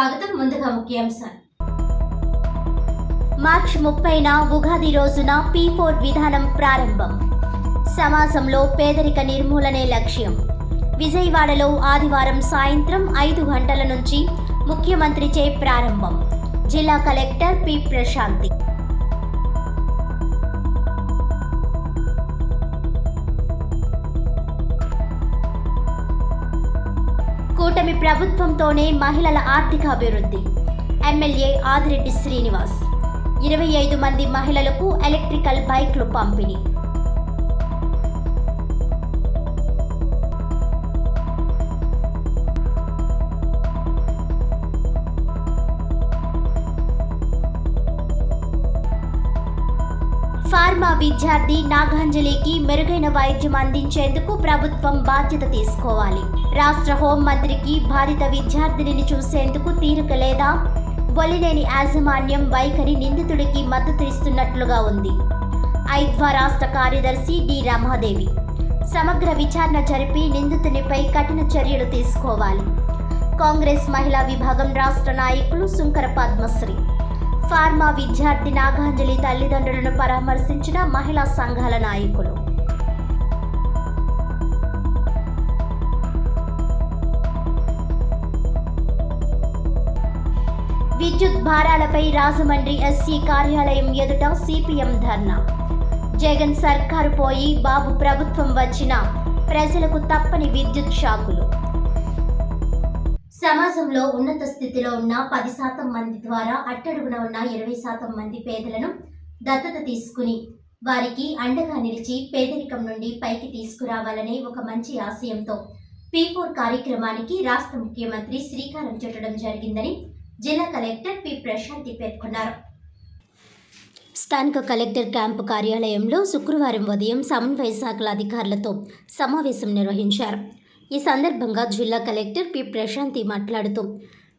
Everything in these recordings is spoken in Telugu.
స్వాగతం. ముందుగా ముఖ్యాంశాలు. మార్చి 30న ఉగాది రోజున P4 విధానం ప్రారంభం. సమాజంలో పేదరిక నిర్మూలనే లక్ష్యం. విజయవాడలో ఆదివారం సాయంత్రం 5 గంటల నుంచి ముఖ్యమంత్రిచే ప్రారంభం. జిల్లా కలెక్టర్ పి. ప్రశాంతి. కూటమి ప్రభుత్వంతోనే మహిళల ఆర్థిక అభివృద్ధి. ఎమ్మెల్యే ఆదిరెడ్డి శ్రీనివాస్. 25 మంది మహిళలకు ఎలక్ట్రికల్ బైక్లు పంపిణీ. ఫార్మా విద్యార్థి నాగాంజలికి మెరుగైన వైద్యం అందించేందుకు ప్రభుత్వం బాధ్యత తీసుకోవాలి. రాష్ట్ర హోంమంత్రికి బాధిత విద్యార్థినిని చూసేందుకు తీరిక లేదా? బొలినేని యాజమాన్యం వైఖరి నిందితుడికి మద్దతు ఇస్తున్నట్లుగా ఉంది. ఐద్వా రాష్ట్ర కార్యదర్శి డి. రమాదేవి. సమగ్ర విచారణ జరిపి నిందితునిపై కఠిన చర్యలు తీసుకోవాలి. కాంగ్రెస్ మహిళా విభాగం రాష్ట్ర నాయకులు సుంకర పద్మశ్రీ. ఫార్మా విద్యార్థి నాగాంజలి తల్లిదండ్రులను పరామర్శించిన మహిళా సంఘాల నాయకులు. విద్యుత్ భారాలపై రాజమండ్రి ఎస్సీ కార్యాలయం ఎదుట సిపిఎం ధర్నా. జగన్ సర్కారు పోయి బాబు ప్రభుత్వం వచ్చిన ప్రజలకు తప్పని విద్యుత్ షాకులు. సమాజంలో ఉన్నత స్థితిలో ఉన్న 10% మంది ద్వారా అట్టడుగున ఉన్న 20% మంది పేదలను దత్తత తీసుకుని వారికి అండగా నిలిచి పేదరికం నుండి పైకి తీసుకురావాలనే ఒక మంచి ఆశయంతో P4 కార్యక్రమానికి రాష్ట్ర ముఖ్యమంత్రి శ్రీకారం చుట్టడం జరిగిందని జిల్లా కలెక్టర్ పి. ప్రశాంతి పేర్కొన్నారు. స్థానిక కలెక్టర్ క్యాంపు కార్యాలయంలో శుక్రవారం ఉదయం సమన్వయ శాఖల అధికారులతో సమావేశం నిర్వహించారు. ఈ సందర్భంగా జిల్లా కలెక్టర్ పి. ప్రశాంతి మాట్లాడుతూ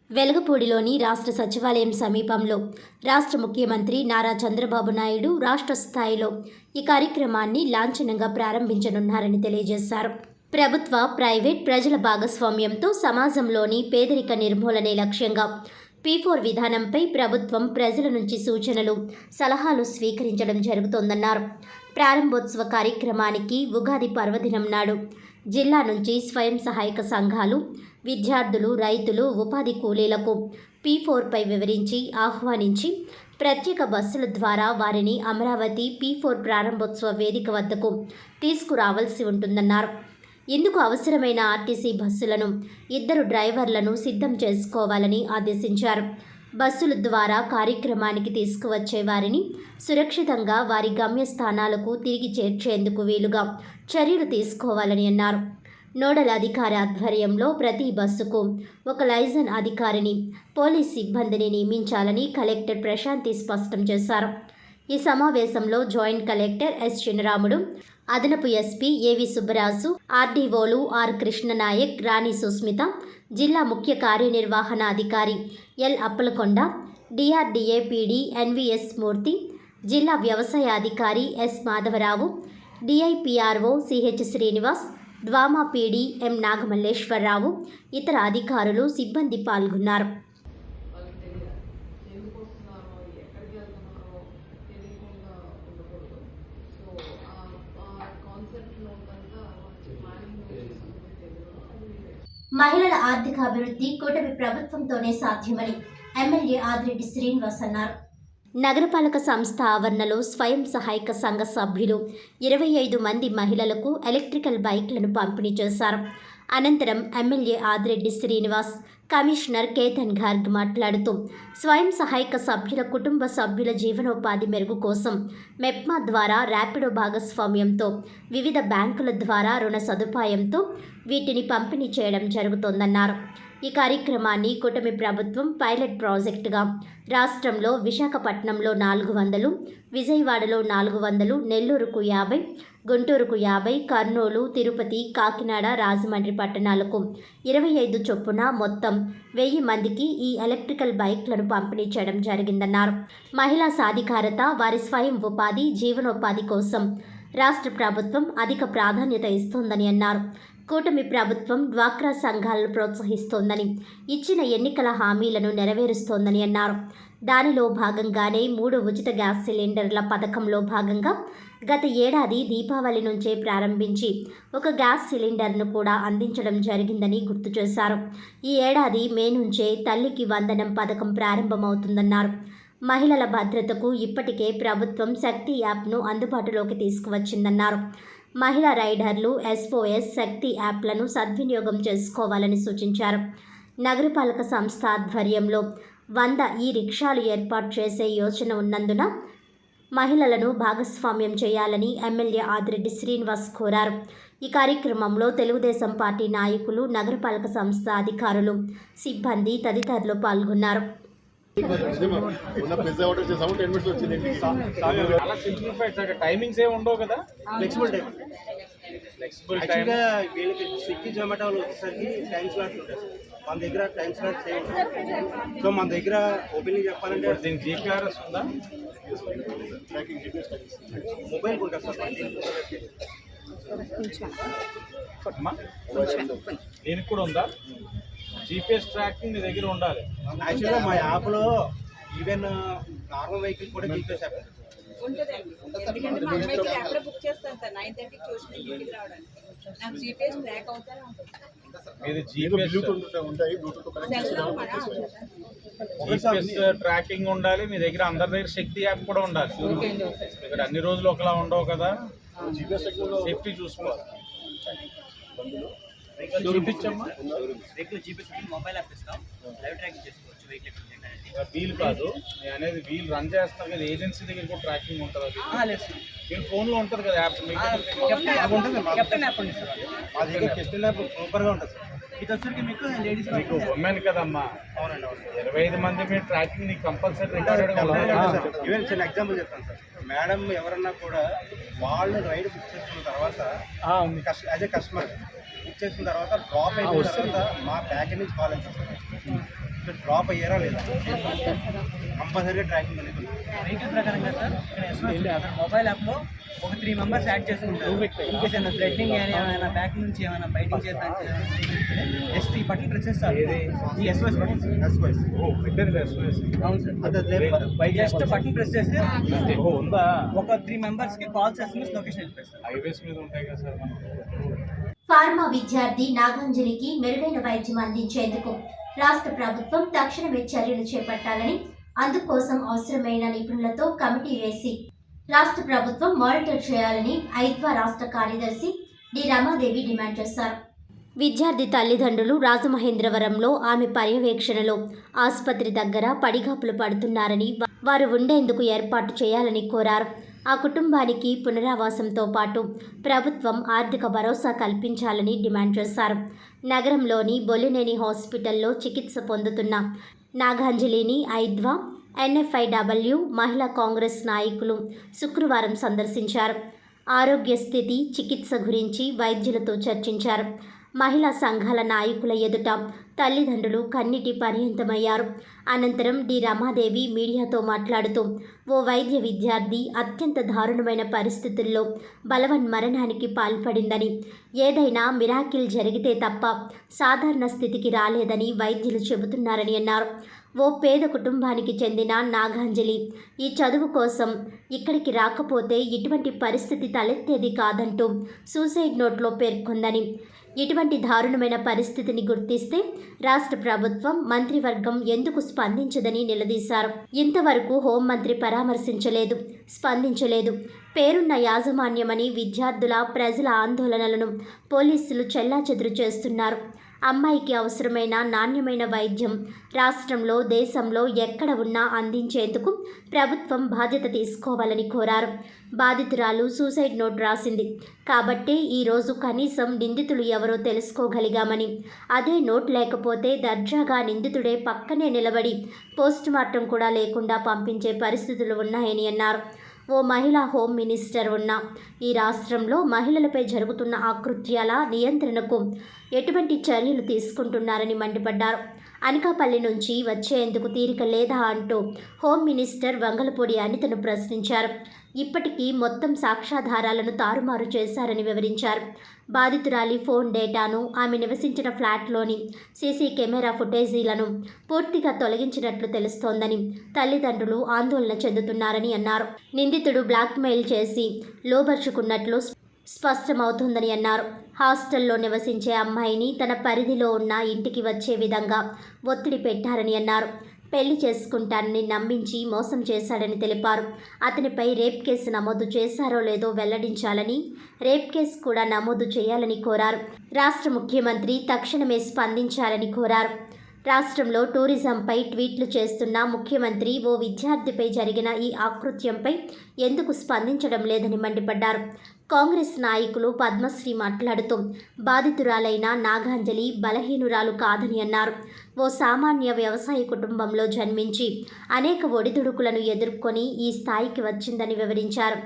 వెలగపూడిలోని రాష్ట్ర సచివాలయం సమీపంలో రాష్ట్ర ముఖ్యమంత్రి నారా చంద్రబాబు నాయుడు రాష్ట్ర స్థాయిలో ఈ కార్యక్రమాన్ని లాంఛనంగా ప్రారంభించనున్నారని తెలియజేశారు. ప్రభుత్వ, ప్రైవేట్, ప్రజల భాగస్వామ్యంతో సమాజంలోని పేదరిక నిర్మూలనే లక్ష్యంగా P4 విధానంపై ప్రభుత్వం ప్రజల నుంచి సూచనలు, సలహాలు స్వీకరించడం జరుగుతోందన్నారు. ప్రారంభోత్సవ కార్యక్రమానికి ఉగాది పర్వదినం నాడు జిల్లా నుంచి స్వయం సహాయక సంఘాలు, విద్యార్థులు, రైతులు, ఉపాధి కూలీలకు P4పై వివరించి ఆహ్వానించి ప్రత్యేక బస్సుల ద్వారా వారిని అమరావతి P4 ప్రారంభోత్సవ వేదిక వద్దకు తీసుకురావాల్సి ఉంటుందన్నారు. ఇందుకు అవసరమైన ఆర్టీసీ బస్సులను 2 డ్రైవర్లను సిద్ధం చేసుకోవాలని ఆదేశించారు. బస్సుల ద్వారా కార్యక్రమానికి తీసుకువచ్చే వారిని సురక్షితంగా వారి గమ్యస్థానాలకు తిరిగి చేర్చేందుకు వీలుగా చర్యలు తీసుకోవాలని అన్నారు. నోడల్ అధికారి ఆధ్వర్యంలో ప్రతి బస్సుకు ఒక లైజన్ అధికారిని, పోలీస్ సిబ్బందిని నియమించాలని కలెక్టర్ ప్రశాంతి స్పష్టం చేశారు. ఈ సమావేశంలో జాయింట్ కలెక్టర్ ఎస్. చినరాముడు, అదనపు ఎస్పీ ఏవి సుబ్బరాజు, ఆర్డీఓలు ఆర్. కృష్ణనాయక్, రాణి సుస్మిత, జిల్లా ముఖ్య కార్యనిర్వహణాధికారి L. Appalakonda, DRDA PD NVS Murthy, జిల్లా వ్యవసాయ అధికారి S. Madhavarao, DIPRO CH Srinivas, DWAMA PD M. Nagamalleswararao, ఇతర అధికారులు, సిబ్బంది పాల్గొన్నారు. మహిళల ఆర్థిక అభివృద్ధి కూటమి ప్రభుత్వంతోనే సాధ్యమని ఎమ్మెల్యే ఆదిరెడ్డి శ్రీనివాస్ అన్నారు. నగరపాలక సంస్థ ఆవరణలో స్వయం సహాయక సంఘ సభ్యులు 25 మంది మహిళలకు ఎలక్ట్రికల్ బైక్లను పంపిణీ చేశారు. అనంతరం ఎమ్మెల్యే ఆదిరెడ్డి శ్రీనివాస్, కమిషనర్ కేతన్ గార్గ్ మాట్లాడుతూ స్వయం సహాయక సభ్యుల కుటుంబ సభ్యుల జీవనోపాధి మెరుగు కోసం మెప్మా ద్వారా ర్యాపిడో భాగస్వామ్యంతో వివిధ బ్యాంకుల ద్వారా రుణ సదుపాయంతో వీటిని పంపిణీ చేయడం జరుగుతోందన్నారు. ఈ కార్యక్రమాన్ని కూటమి ప్రభుత్వం పైలట్ ప్రాజెక్టుగా రాష్ట్రంలో విశాఖపట్నంలో 400, విజయవాడలో 400, నెల్లూరుకు 50, గుంటూరుకు 50, కర్నూలు, తిరుపతి, కాకినాడ, రాజమండ్రి పట్టణాలకు 25 చొప్పున మొత్తం 1000 మందికి ఈ ఎలక్ట్రికల్ బైక్లను పంపిణీ చేయడం జరిగిందన్నారు. మహిళా సాధికారత, వారి స్వయం ఉపాధి, జీవనోపాధి కోసం రాష్ట్ర ప్రభుత్వం అధిక ప్రాధాన్యత ఇస్తోందని అన్నారు. కూటమి ప్రభుత్వం డ్వాక్రా సంఘాలను ప్రోత్సహిస్తోందని, ఇచ్చిన ఎన్నికల హామీలను నెరవేరుస్తోందని అన్నారు. దానిలో భాగంగానే 3 ఉచిత గ్యాస్ సిలిండర్ల పథకంలో భాగంగా గత ఏడాది దీపావళి నుంచే ప్రారంభించి ఒక గ్యాస్ సిలిండర్ను కూడా అందించడం జరిగిందని గుర్తు చేశారు. ఈ ఏడాది మే నుంచే తల్లికి వందనం పథకం ప్రారంభమవుతుందన్నారు. మహిళల భద్రతకు ఇప్పటికే ప్రభుత్వం శక్తి యాప్ను అందుబాటులోకి తీసుకువచ్చిందన్నారు. మహిళా రైడర్లు SOS శక్తి యాప్లను సద్వినియోగం చేసుకోవాలని సూచించారు. నగరపాలక సంస్థ ఆధ్వర్యంలో 100 ఈ రిక్షాలు ఏర్పాటు చేసే యోచన ఉన్నందున మహిళలను భాగస్వామ్యం చేయాలని ఎమ్మెల్యే ఆదిరెడ్డి శ్రీనివాస్ కోరారు. ఈ కార్యక్రమంలో తెలుగుదేశం పార్టీ నాయకులు, నగరపాలక సంస్థ అధికారులు, సిబ్బంది తదితరులు పాల్గొన్నారు. చాలా సింప్లిఫైడ్ సార్. టైమింగ్స్ ఏమి ఉండవు కదా, ఫ్లెక్సిబుల్ టైం. యాక్చువల్గా వీళ్ళకి స్విగ్గీ జొమాటోలు వచ్చేసరికి టైం స్లాట్స్ ఉంటాయి సార్. మన దగ్గర టైం స్లాట్స్ ఏమి ఉంటాయి. సో మన దగ్గర ఓపెన్లీ చెప్పాలంటే దీనికి GPRS ఉందా? మొబైల్ ఉంటుంది సార్. అమ్మా, దీనికి కూడా ఉందా? GPS ట్రాకింగ్ మీ దగ్గర ఉండాలి. యాక్చువల్గా మా యాప్లో ఈవెన్ నార్మల్ వెహికల్ కూడా GPS యాప్ ఉంటుందండి. ఎందుకంటే మా అమ్మాయికి అక్కడ బుక్ చేస్తాను సార్ 9:30కి ట్యూషన్ ఇంటికి రావడానికి. నాకు GPS ట్రాక్ అవుతానే ఉంటుంది. ఇది GPS ట్రాకింగ్ ఉండాలి మీ దగ్గర. అందరి దగ్గర శక్తి యాప్ కూడా ఉండాలి. ఇక్కడ అన్ని రోజులు ఒకలా ఉండవు కదా, సేఫ్టీ చూసుకోవాలి. చూపించమ్మా. మొబైల్ యాప్ ఇస్తాం, లైవ్ ట్రాకింగ్ చేసుకోవచ్చు వెహికల్. వీల్ కాదు నేను అనేది, వీల్ రన్ చేస్తారు కదా, ఏజెన్సీ దగ్గర కూడా ట్రాకింగ్ ఉంటుంది. అది వీళ్ళ ఫోన్లో ఉంటుంది కదా యాప్. కెప్టెన్ యాప్ ఉంది సార్. మా దగ్గర కెప్టెన్ యాప్ సూపర్గా ఉంటుంది సార్. ఇది వచ్చరికి మీకు లేడీస్ మీకు ఉమెన్ కదమ్మా. అవునండి, అవును. 25 మంది మీరు ట్రాకింగ్ నీకు కంపల్సరీ ఈవెన్ చిన్న ఎగ్జాంపుల్ చెప్తాను సార్. మేడం ఎవరన్నా కూడా వాళ్ళు రైడ్ బుక్ చేసుకున్న తర్వాత యాజ్ ఏ కస్టమర్ బుక్ చేసిన తర్వాత డ్రాప్ అయిన తర్వాత మా ప్యాకేజ్ నుంచి కాల్ అవుతుంది. డ్రాప్ అయ్యారా లేదా కంపల్సరీగా ట్రాకింగ్ అనేది వెహికల్ ప్రకారంగా సార్. ఇక్కడ మొబైల్ యాప్లో ఒక 3 మెంబర్స్ యాడ్ చేసుకుంటారు. ఇన్కేస్ ఏమైనా థ్రెడ్నింగ్ కానీ ఏమైనా బ్యాక్ నుంచి ఏమైనా బయటింగ్ చేద్దాం జస్ట్ ఈ బటన్ ప్రెస్ చేస్తారు. ఈ SOS బటన్. అవును సార్. జస్ట్ బటన్ ప్రెస్ చేస్తే ఉందా ఒక 3 మెంబర్స్కి కాల్స్ SMS లొకేషన్ వెళ్ళిపోతుంది. హైవేస్ మీద ఉంటాయి కదా సార్. ఫార్మా విద్యార్థి నాగాంజలికి మెరుగైన వైద్యం అందించేందుకు రాష్ట్ర ప్రభుత్వం తక్షణమే చర్యలు చేపట్టాలని, అందుకోసం అవసరమైన నిపుణులతో కమిటీ వేసి రాష్ట్ర ప్రభుత్వం మానిటర్ చేయాలని ఐద్వా రాష్ట్ర కార్యదర్శి డి రమాదేవి డిమాండ్ చేశారు. విద్యార్థి తల్లిదండ్రులు రాజమహేంద్రవరంలో ఆమె పర్యవేక్షణలో ఆసుపత్రి దగ్గర పడిగాపులు పడుతున్నారని, వారు ఉండేందుకు ఏర్పాటు చేయాలని కోరారు. ఆ కుటుంబానికి పునరావాసంతో పాటు ప్రభుత్వం ఆర్థిక భరోసా కల్పించాలని డిమాండ్ చేశారు. నగరంలోని బొలినేని హాస్పిటల్లో చికిత్స పొందుతున్న నాగాంజలిని ఐద్వా, NFIW మహిళా కాంగ్రెస్ నాయకులు శుక్రవారం సందర్శించారు. ఆరోగ్య స్థితి, చికిత్స గురించి వైద్యులతో చర్చించారు. మహిళా సంఘాల నాయకుల ఎదుట తల్లిదండ్రులు కన్నీటి పర్యంతమయ్యారు. అనంతరం డి రమాదేవి మీడియాతో మాట్లాడుతూ, ఓ వైద్య విద్యార్థి అత్యంత దారుణమైన పరిస్థితుల్లో బలవన్మరణానికి పాల్పడిందని, ఏదైనా మిరాకిల్ జరిగితే తప్ప సాధారణ స్థితికి రాలేదని వైద్యులు చెబుతున్నారని అన్నారు. ఓ పేద కుటుంబానికి చెందిన నాగాంజలి ఈ చదువు కోసం ఇక్కడికి రాకపోతే ఇటువంటి పరిస్థితి తలెత్తేది కాదంటూ సూసైడ్ నోట్లో పేర్కొందని, ఇటువంటి దారుణమైన పరిస్థితిని గుర్తిస్తే రాష్ట్ర ప్రభుత్వం, మంత్రివర్గం ఎందుకు స్పందించదని నిలదీశారు. ఇంతవరకు హోంమంత్రి పరామర్శించలేదు, స్పందించలేదు. పేరున్న యాజమాన్యమని విద్యార్థుల, ప్రజల ఆందోళనలను పోలీసులు చెల్లాచెదురు చేస్తున్నారు. అమ్మాయికి అవసరమైన నాణ్యమైన వైద్యం రాష్ట్రంలో, దేశంలో ఎక్కడ ఉన్నా అందించేందుకు ప్రభుత్వం బాధ్యత తీసుకోవాలని కోరారు. బాధితురాలు సూసైడ్ నోట్ రాసింది కాబట్టే ఈరోజు కనీసం నిందితులు ఎవరో తెలుసుకోగలిగామని, అదే నోట్ లేకపోతే దర్జాగా నిందితుడే పక్కనే నిలబడి పోస్టుమార్టం కూడా లేకుండా పంపించే పరిస్థితులు ఉన్నాయని అన్నారు. ఓ మహిళా హోమ్ మినిస్టర్ ఉన్న ఈ రాష్ట్రంలో మహిళలపై జరుగుతున్న ఆకృత్యాల నియంత్రణకు ఎటువంటి చర్యలు తీసుకుంటున్నారని మండిపడ్డారు. అనకాపల్లి నుంచి వచ్చేందుకు తీరిక లేదా అంటూ హోమ్ మినిస్టర్ వంగలపూడి అనితను ప్రశ్నించారు. ఇప్పటికీ మొత్తం సాక్ష్యాధారాలను తారుమారు చేశారని వివరించారు. బాధితురాలి ఫోన్ డేటాను, ఆమె నివసించిన ఫ్లాట్లోని సీసీ కెమెరా ఫుటేజీలను పూర్తిగా తొలగించినట్లు తెలుస్తోందని తల్లిదండ్రులు ఆందోళన చెందుతున్నారని అన్నారు. నిందితుడు బ్లాక్మెయిల్ చేసి లోబర్చుకున్నట్లు స్పష్టమవుతుందని అన్నారు. హాస్టల్లో నివసించే అమ్మాయిని తన పరిధిలో ఉన్న ఇంటికి వచ్చే విధంగా ఒత్తిడి పెట్టారని అన్నారు. పెళ్లి చేసుకుంటానని నమ్మించి మోసం చేశాడని తెలిపారు. అతనిపై రేప్ కేసు నమోదు చేశారో లేదో వెల్లడించాలని, రేప్ కేసు కూడా నమోదు చేయాలని కోరారు. రాష్ట్ర ముఖ్యమంత్రి తక్షణమే స్పందించాలని కోరారు. రాష్ట్రంలో టూరిజంపై ట్వీట్లు చేస్తున్న ముఖ్యమంత్రి ఓ విద్యార్థిపై జరిగిన ఈ ఆకృత్యంపై ఎందుకు స్పందించడం లేదని మండిపడ్డారు. కాంగ్రెస్ నాయకులు పద్మశ్రీ మాట్లాడుతూ బాధితురాలైన నాగాంజలి బలహీనురాలు కాదని అన్నారు. ఓ సామాన్య వ్యవసాయ కుటుంబంలో జన్మించి అనేక ఒడిదుడుకులను ఎదుర్కొని ఈ స్థాయికి వచ్చిందని వివరించారు.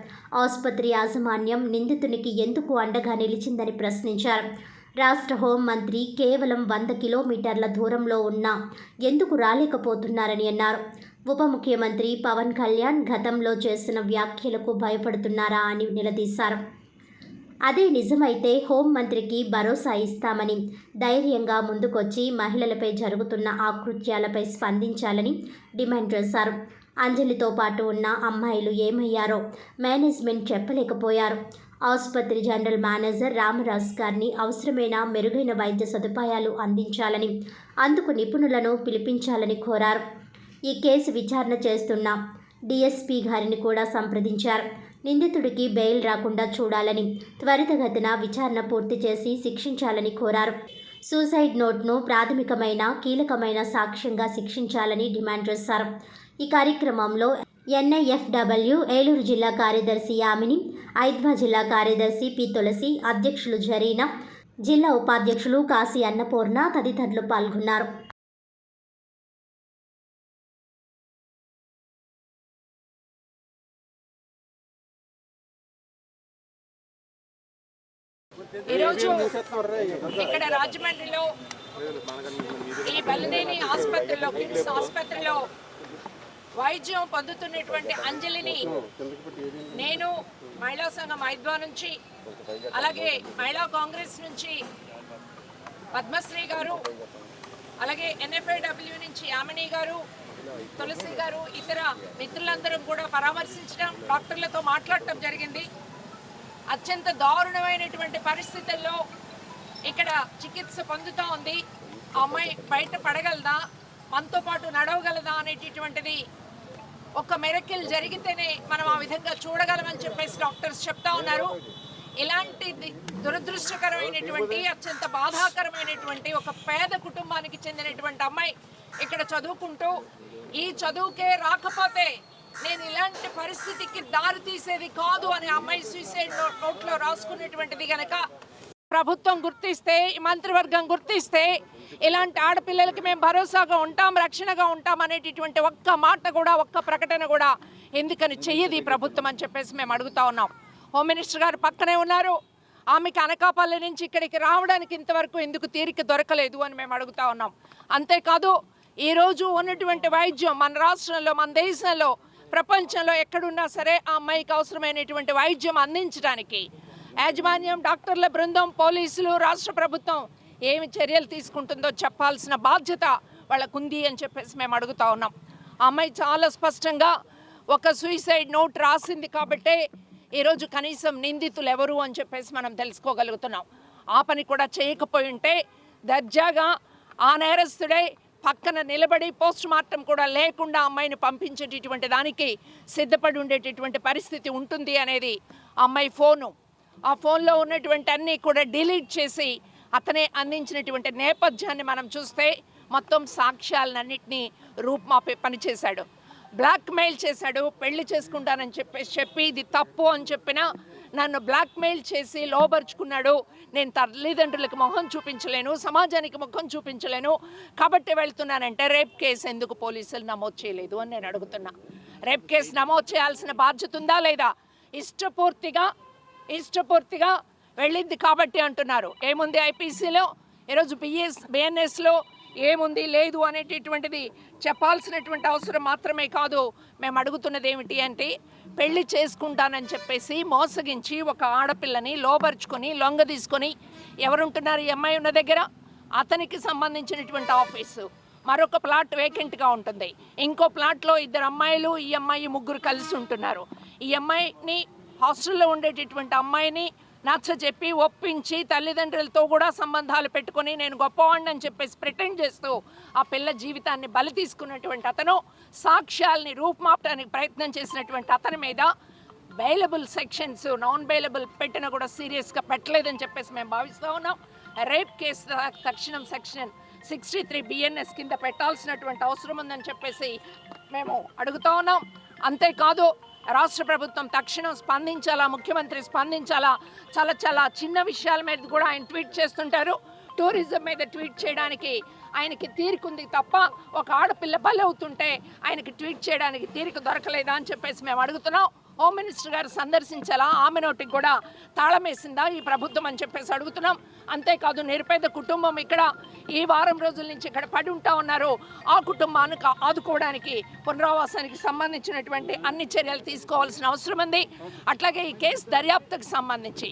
ఆసుపత్రి యాజమాన్యం నిందితునికి ఎందుకు అండగా నిలిచిందని ప్రశ్నించారు. రాష్ట్ర హోంమంత్రి కేవలం 100 కిలోమీటర్ల దూరంలో ఉన్నా ఎందుకు రాలేకపోతున్నారని అన్నారు. ఉప ముఖ్యమంత్రి పవన్ కళ్యాణ్ గతంలో చేసిన వ్యాఖ్యలకు భయపడుతున్నారా అని నిలదీశారు. అదే నిజమైతే హోంమంత్రికి భరోసా ఇస్తామని ధైర్యంగా ముందుకొచ్చి మహిళలపై జరుగుతున్న ఆకృత్యాలపై స్పందించాలని డిమాండ్ చేశారు. అంజలితో పాటు ఉన్న అమ్మాయిలు ఏమయ్యారో మేనేజ్మెంట్ చెప్పలేకపోయారు. ఆసుపత్రి జనరల్ మేనేజర్ రామరాజ్ గారిని అవసరమైన మెరుగైన వైద్య సదుపాయాలు అందించాలని, అందుకు నిపుణులను పిలిపించాలని కోరారు. ఈ కేసు విచారణ చేస్తున్న డీఎస్పీ గారిని కూడా సంప్రదించారు. నిందితుడికి బెయిల్ రాకుండా చూడాలని, త్వరితగతిన విచారణ పూర్తి చేసి శిక్షించాలని కోరారు. సూసైడ్ నోట్ను ప్రాథమికమైన కీలకమైన సాక్ష్యంగా శిక్షించాలని డిమాండ్ చేశారు. ఈ కార్యక్రమంలో NIFW ఏలూరు జిల్లా కార్యదర్శి యామిని, ఐద్వా జిల్లా కార్యదర్శి పి తులసి, అధ్యక్షులు జరీనా, జిల్లా ఉపాధ్యక్షులు కాశీ అన్నపూర్ణ తదితరులు పాల్గొన్నారు. ఈరోజు ఇక్కడ రాజమండ్రిలో ఈ బలినేని ఆసుపత్రిలో, కిమ్స్ ఆసుపత్రిలో వైద్యం పొందుతున్నటువంటి అంజలిని నేను మహిళా సంఘం ఐద్వా నుంచి, అలాగే మహిళా కాంగ్రెస్ నుంచి పద్మశ్రీ గారు, అలాగే NFAW నుంచి యామిని గారు, తులసి గారు, ఇతర మిత్రులందరం కూడా పరామర్శించడం, డాక్టర్లతో మాట్లాడటం జరిగింది. అత్యంత దారుణమైనటువంటి పరిస్థితుల్లో ఇక్కడ చికిత్స పొందుతూ ఉంది. ఆ అమ్మాయి బయట పడగలదా, మనతో పాటు నడవగలదా అనేటటువంటిది ఒక మెరకిల్ జరిగితేనే మనం ఆ విధంగా చూడగలమని చెప్పేసి డాక్టర్స్ చెప్తా ఉన్నారు. ఇలాంటి దురదృష్టకరమైనటువంటి, అత్యంత బాధాకరమైనటువంటి ఒక పేద కుటుంబానికి చెందినటువంటి అమ్మాయి ఇక్కడ చదువుకుంటూ, ఈ చదువుకే రాకపోతే నేను ఇలాంటి పరిస్థితికి దారి తీసేది కాదు అని అమ్మాయి సూసైడ్ నోట్లో రాసుకున్నటువంటిది కనుక ప్రభుత్వం గుర్తిస్తే, మంత్రివర్గం గుర్తిస్తే ఇలాంటి ఆడపిల్లలకి మేము భరోసాగా ఉంటాం, రక్షణగా ఉంటాం అనేటటువంటి ఒక్క మాట కూడా, ఒక్క ప్రకటన కూడా ఎందుకని చెయ్యది ప్రభుత్వం అని చెప్పేసి మేము అడుగుతా ఉన్నాం. హోమ్ మినిస్టర్ గారు పక్కనే ఉన్నారు. ఆమెకి అనకాపల్లి నుంచి ఇక్కడికి రావడానికి ఇంతవరకు ఎందుకు తీరిక దొరకలేదు అని మేము అడుగుతా ఉన్నాం. అంతేకాదు ఈరోజు ఉన్నటువంటి వైద్యం మన రాష్ట్రంలో, మన దేశంలో, ప్రపంచంలో ఎక్కడున్నా సరే ఆ అమ్మాయికి అవసరమైనటువంటి వైద్యం అందించడానికి యాజమాన్యం, డాక్టర్ల బృందం, పోలీసులు, రాష్ట్ర ప్రభుత్వం ఏమి చర్యలు తీసుకుంటుందో చెప్పాల్సిన బాధ్యత వాళ్ళకుంది అని చెప్పేసి మేము అడుగుతా ఉన్నాం. ఆ అమ్మాయి చాలా స్పష్టంగా ఒక సూసైడ్ నోట్ రాసింది కాబట్టే ఈరోజు కనీసం నిందితులు ఎవరు అని చెప్పేసి మనం తెలుసుకోగలుగుతున్నాం. ఆ పని కూడా చేయకపోయి ఉంటే దర్జాగా ఆ నేరస్తుడే పక్కన నిలబడి పోస్ట్ మార్టం కూడా లేకుండా అమ్మాయిని పంపించేటటువంటి దానికి సిద్ధపడి ఉండేటటువంటి పరిస్థితి ఉంటుంది అనేది అమ్మాయి ఫోను, ఆ ఫోన్లో ఉన్నటువంటి అన్నీ కూడా డిలీట్ చేసి అతనే అందించినటువంటి నేపథ్యాన్ని మనం చూస్తే మొత్తం సాక్ష్యాలన్నింటినీ రూపుమాపే పనిచేశాడు. బ్లాక్మెయిల్ చేశాడు. పెళ్లి చేసుకుంటానని చెప్పి ఇది తప్పు అని చెప్పినా నన్ను బ్లాక్మెయిల్ చేసి లోబర్చుకున్నాడు. నేను తల్లిదండ్రులకు ముఖం చూపించలేను, సమాజానికి ముఖం చూపించలేను కాబట్టి వెళ్తున్నానంటే రేప్ కేసు ఎందుకు పోలీసులు నమోదు చేయలేదు అని నేను అడుగుతున్నా. రేప్ కేసు నమోదు చేయాల్సిన బాధ్యత ఉందా లేదా? ఇష్టపూర్తిగా వెళ్ళింది కాబట్టి అంటున్నారు. ఏముంది ఐపీసీలో, ఈరోజు BNSలో ఏముంది లేదు అనేటటువంటిది చెప్పాల్సినటువంటి అవసరం మాత్రమే కాదు. మేము అడుగుతున్నది ఏమిటి అంటే, పెళ్లి చేసుకుంటానని చెప్పేసి మోసగించి ఒక ఆడపిల్లని లోపరుచుకొని లొంగ తీసుకొని ఎవరుంటున్నారు ఈ అమ్మాయి ఉన్న దగ్గర? అతనికి సంబంధించినటువంటి ఆఫీసు, మరొక ప్లాట్ వేకెంట్గా ఉంటుంది, ఇంకో ప్లాట్లో 2 అమ్మాయిలు, ఈ అమ్మాయి 3 కలిసి ఉంటున్నారు. ఈ అమ్మాయిని హాస్టల్లో ఉండేటటువంటి అమ్మాయిని నచ్చ చెప్పి ఒప్పించి తల్లిదండ్రులతో కూడా సంబంధాలు పెట్టుకొని నేను గొప్పవాడిని అని చెప్పేసి ప్రిటెండ్ చేస్తూ ఆ పిల్ల జీవితాన్ని బలి తీసుకున్నటువంటి అతను, సాక్ష్యాల్ని రూపుమాపడానికి ప్రయత్నం చేసినటువంటి అతని మీద బెయిలబుల్ సెక్షన్స్, నాన్ బెయిలబుల్ పెట్టినా కూడా సీరియస్గా పెట్టలేదని చెప్పేసి మేము భావిస్తూ ఉన్నాం. రేప్ కేసు తక్షణం సెక్షన్ 63 BNS కింద పెట్టాల్సినటువంటి అవసరం ఉందని చెప్పేసి మేము అడుగుతూ ఉన్నాం. అంతేకాదు రాష్ట్ర ప్రభుత్వం తక్షణం స్పందించాలా, ముఖ్యమంత్రి స్పందించాలా. చాలా చిన్న విషయాల మీద కూడా ఆయన ట్వీట్ చేస్తుంటారు. టూరిజం మీద ట్వీట్ చేయడానికి ఆయనకి తీరికుంది తప్ప ఒక ఆడపిల్ల బలి అవుతుంటే ఆయనకి ట్వీట్ చేయడానికి తీరిక దొరకలేదా అని చెప్పేసి మేము అడుగుతున్నాం. హోమ్ మినిస్టర్ గారు సందర్శించాలా, ఆమె నోటికి కూడా తాళం వేసిందా ఈ ప్రభుత్వం అని చెప్పేసి అడుగుతున్నాం. అంతేకాదు నిరుపేద కుటుంబం ఇక్కడ ఈ వారం రోజుల నుంచి ఇక్కడ పడి ఉంటా ఉన్నారు. ఆ కుటుంబానికి ఆదుకోవడానికి పునరావాసానికి సంబంధించినటువంటి అన్ని చర్యలు తీసుకోవాల్సిన అవసరం ఉంది. అట్లాగే ఈ కేసు దర్యాప్తుకు సంబంధించి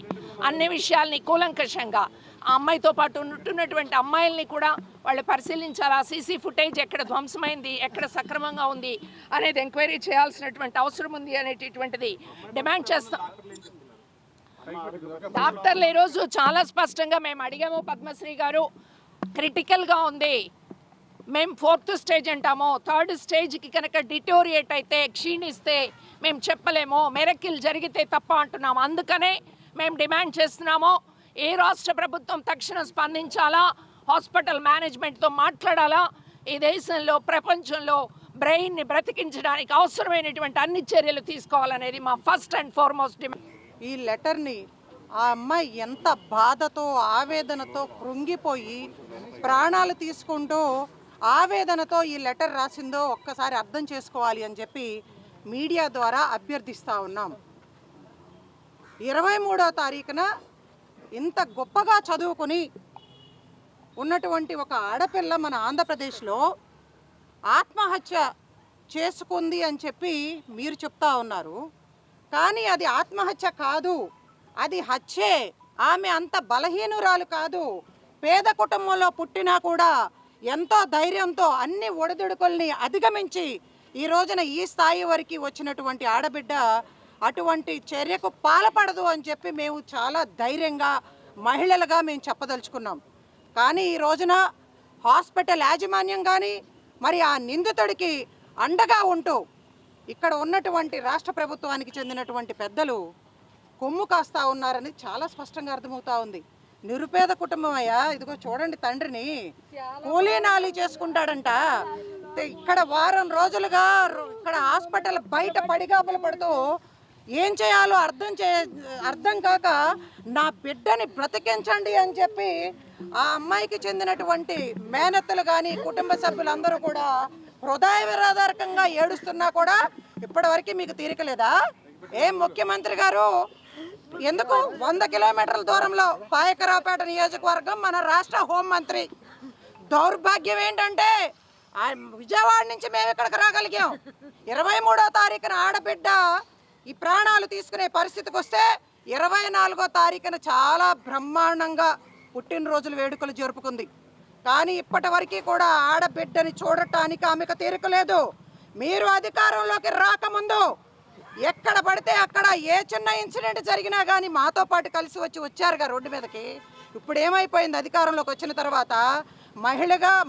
అన్ని విషయాల్ని కూలంకషంగా ఆ అమ్మాయితో పాటు ఉంటున్నటువంటి అమ్మాయిల్ని కూడా వాళ్ళు పరిశీలించాలా, సీసీ ఫుటేజ్ ఎక్కడ ధ్వంసమైంది, ఎక్కడ సక్రమంగా ఉంది అనేది ఎంక్వైరీ చేయాల్సినటువంటి అవసరం ఉంది అనేటటువంటిది డిమాండ్ చేస్తాం. డాక్టర్లు ఈరోజు చాలా స్పష్టంగా మేము అడిగాము, పద్మశ్రీ గారు క్రిటికల్గా ఉంది, మేము 4th స్టేజ్ అంటాము, 3rd స్టేజ్కి కనుక డిటోరియేట్ అయితే క్షీణిస్తే మేము చెప్పలేము, మెరకిల్ జరిగితే తప్ప అంటున్నాము. అందుకనే మేము డిమాండ్ చేస్తున్నాము, ఏ రాష్ట్ర ప్రభుత్వం తక్షణం స్పందించాలా, హాస్పిటల్ మేనేజ్మెంట్తో మాట్లాడాలా, ఈ దేశంలో ప్రపంచంలో బ్రెయిన్ని బ్రతికించడానికి అవసరమైనటువంటి అన్ని చర్యలు తీసుకోవాలనేది మా ఫస్ట్ అండ్ ఫార్మోస్ట్ డిమాండ్. ఈ లెటర్ని ఆ అమ్మాయి ఎంత బాధతో ఆవేదనతో కృంగిపోయి ప్రాణాలు తీసుకుంటూ ఆవేదనతో ఈ లెటర్ రాసిందో ఒక్కసారి అర్థం చేసుకోవాలి అని చెప్పి మీడియా ద్వారా అభ్యర్థిస్తూ ఉన్నాం. 23వ తారీఖున ఇంత గొప్పగా చదువుకుని ఉన్నటువంటి ఒక ఆడపిల్ల మన ఆంధ్రప్రదేశ్లో ఆత్మహత్య చేసుకుంది అని చెప్పి మీరు చెప్తా ఉన్నారు. కానీ అది ఆత్మహత్య కాదు, అది హత్యే. ఆమె అంత బలహీనురాలు కాదు. పేద కుటుంబంలో పుట్టినా కూడా ఎంతో ధైర్యంతో అన్ని ఒడిదుడుకుల్ని అధిగమించి ఈ రోజున ఈ స్థాయి వరకు వచ్చినటువంటి ఆడబిడ్డ అటువంటి చర్యకు పాల్పడదు అని చెప్పి మేము చాలా ధైర్యంగా మహిళలుగా మేము చెప్పదలుచుకున్నాం. కానీ ఈ రోజున హాస్పిటల్ యాజమాన్యం కానీ మరి ఆ నిందితుడికి అండగా ఉంటూ ఇక్కడ ఉన్నటువంటి రాష్ట్ర ప్రభుత్వానికి చెందినటువంటి పెద్దలు కొమ్ము కాస్తా ఉన్నారని చాలా స్పష్టంగా అర్థమవుతా ఉంది. నిరుపేద కుటుంబం అయ్యా, ఇదిగో చూడండి, తండ్రిని కూలీనాలి చేసుకుంటాడంట. ఇక్కడ వారం రోజులుగా ఇక్కడ హాస్పిటల్ బయట పడిగాపులు పడుతూ ఏం చేయాలో అర్థం కాక నా బిడ్డని బ్రతికించండి అని చెప్పి ఆ అమ్మాయికి చెందినటువంటి మేనత్తలు కానీ కుటుంబ సభ్యులందరూ కూడా హృదయ విరాధకంగా ఏడుస్తున్నా కూడా ఇప్పటివరకు మీకు తీరికలేదా? ఏం ముఖ్యమంత్రి గారు, ఎందుకు 100 కిలోమీటర్ల దూరంలో పాయకరావుపేట నియోజకవర్గం మన రాష్ట్ర హోంమంత్రి. దౌర్భాగ్యం ఏంటంటే విజయవాడ నుంచి మేము ఇక్కడికి రాగలిగాం. 23వ తారీఖున ఆడబిడ్డ ఈ ప్రాణాలు తీసుకునే పరిస్థితికి వస్తే 24వ తారీఖున చాలా బ్రహ్మాండంగా పుట్టినరోజుల వేడుకలు జరుపుకుంది. కానీ ఇప్పటి వరకు కూడా ఆడబిడ్డని చూడటానికి ఆమెకు తీరికలేదు. మీరు అధికారంలోకి రాకముందు ఎక్కడ పడితే అక్కడ ఏ చిన్న ఇన్సిడెంట్ జరిగినా కానీ మాతో పాటు కలిసి వచ్చారుగా రోడ్డు మీదకి. ఇప్పుడు ఏమైపోయింది, అధికారంలోకి వచ్చిన తర్వాత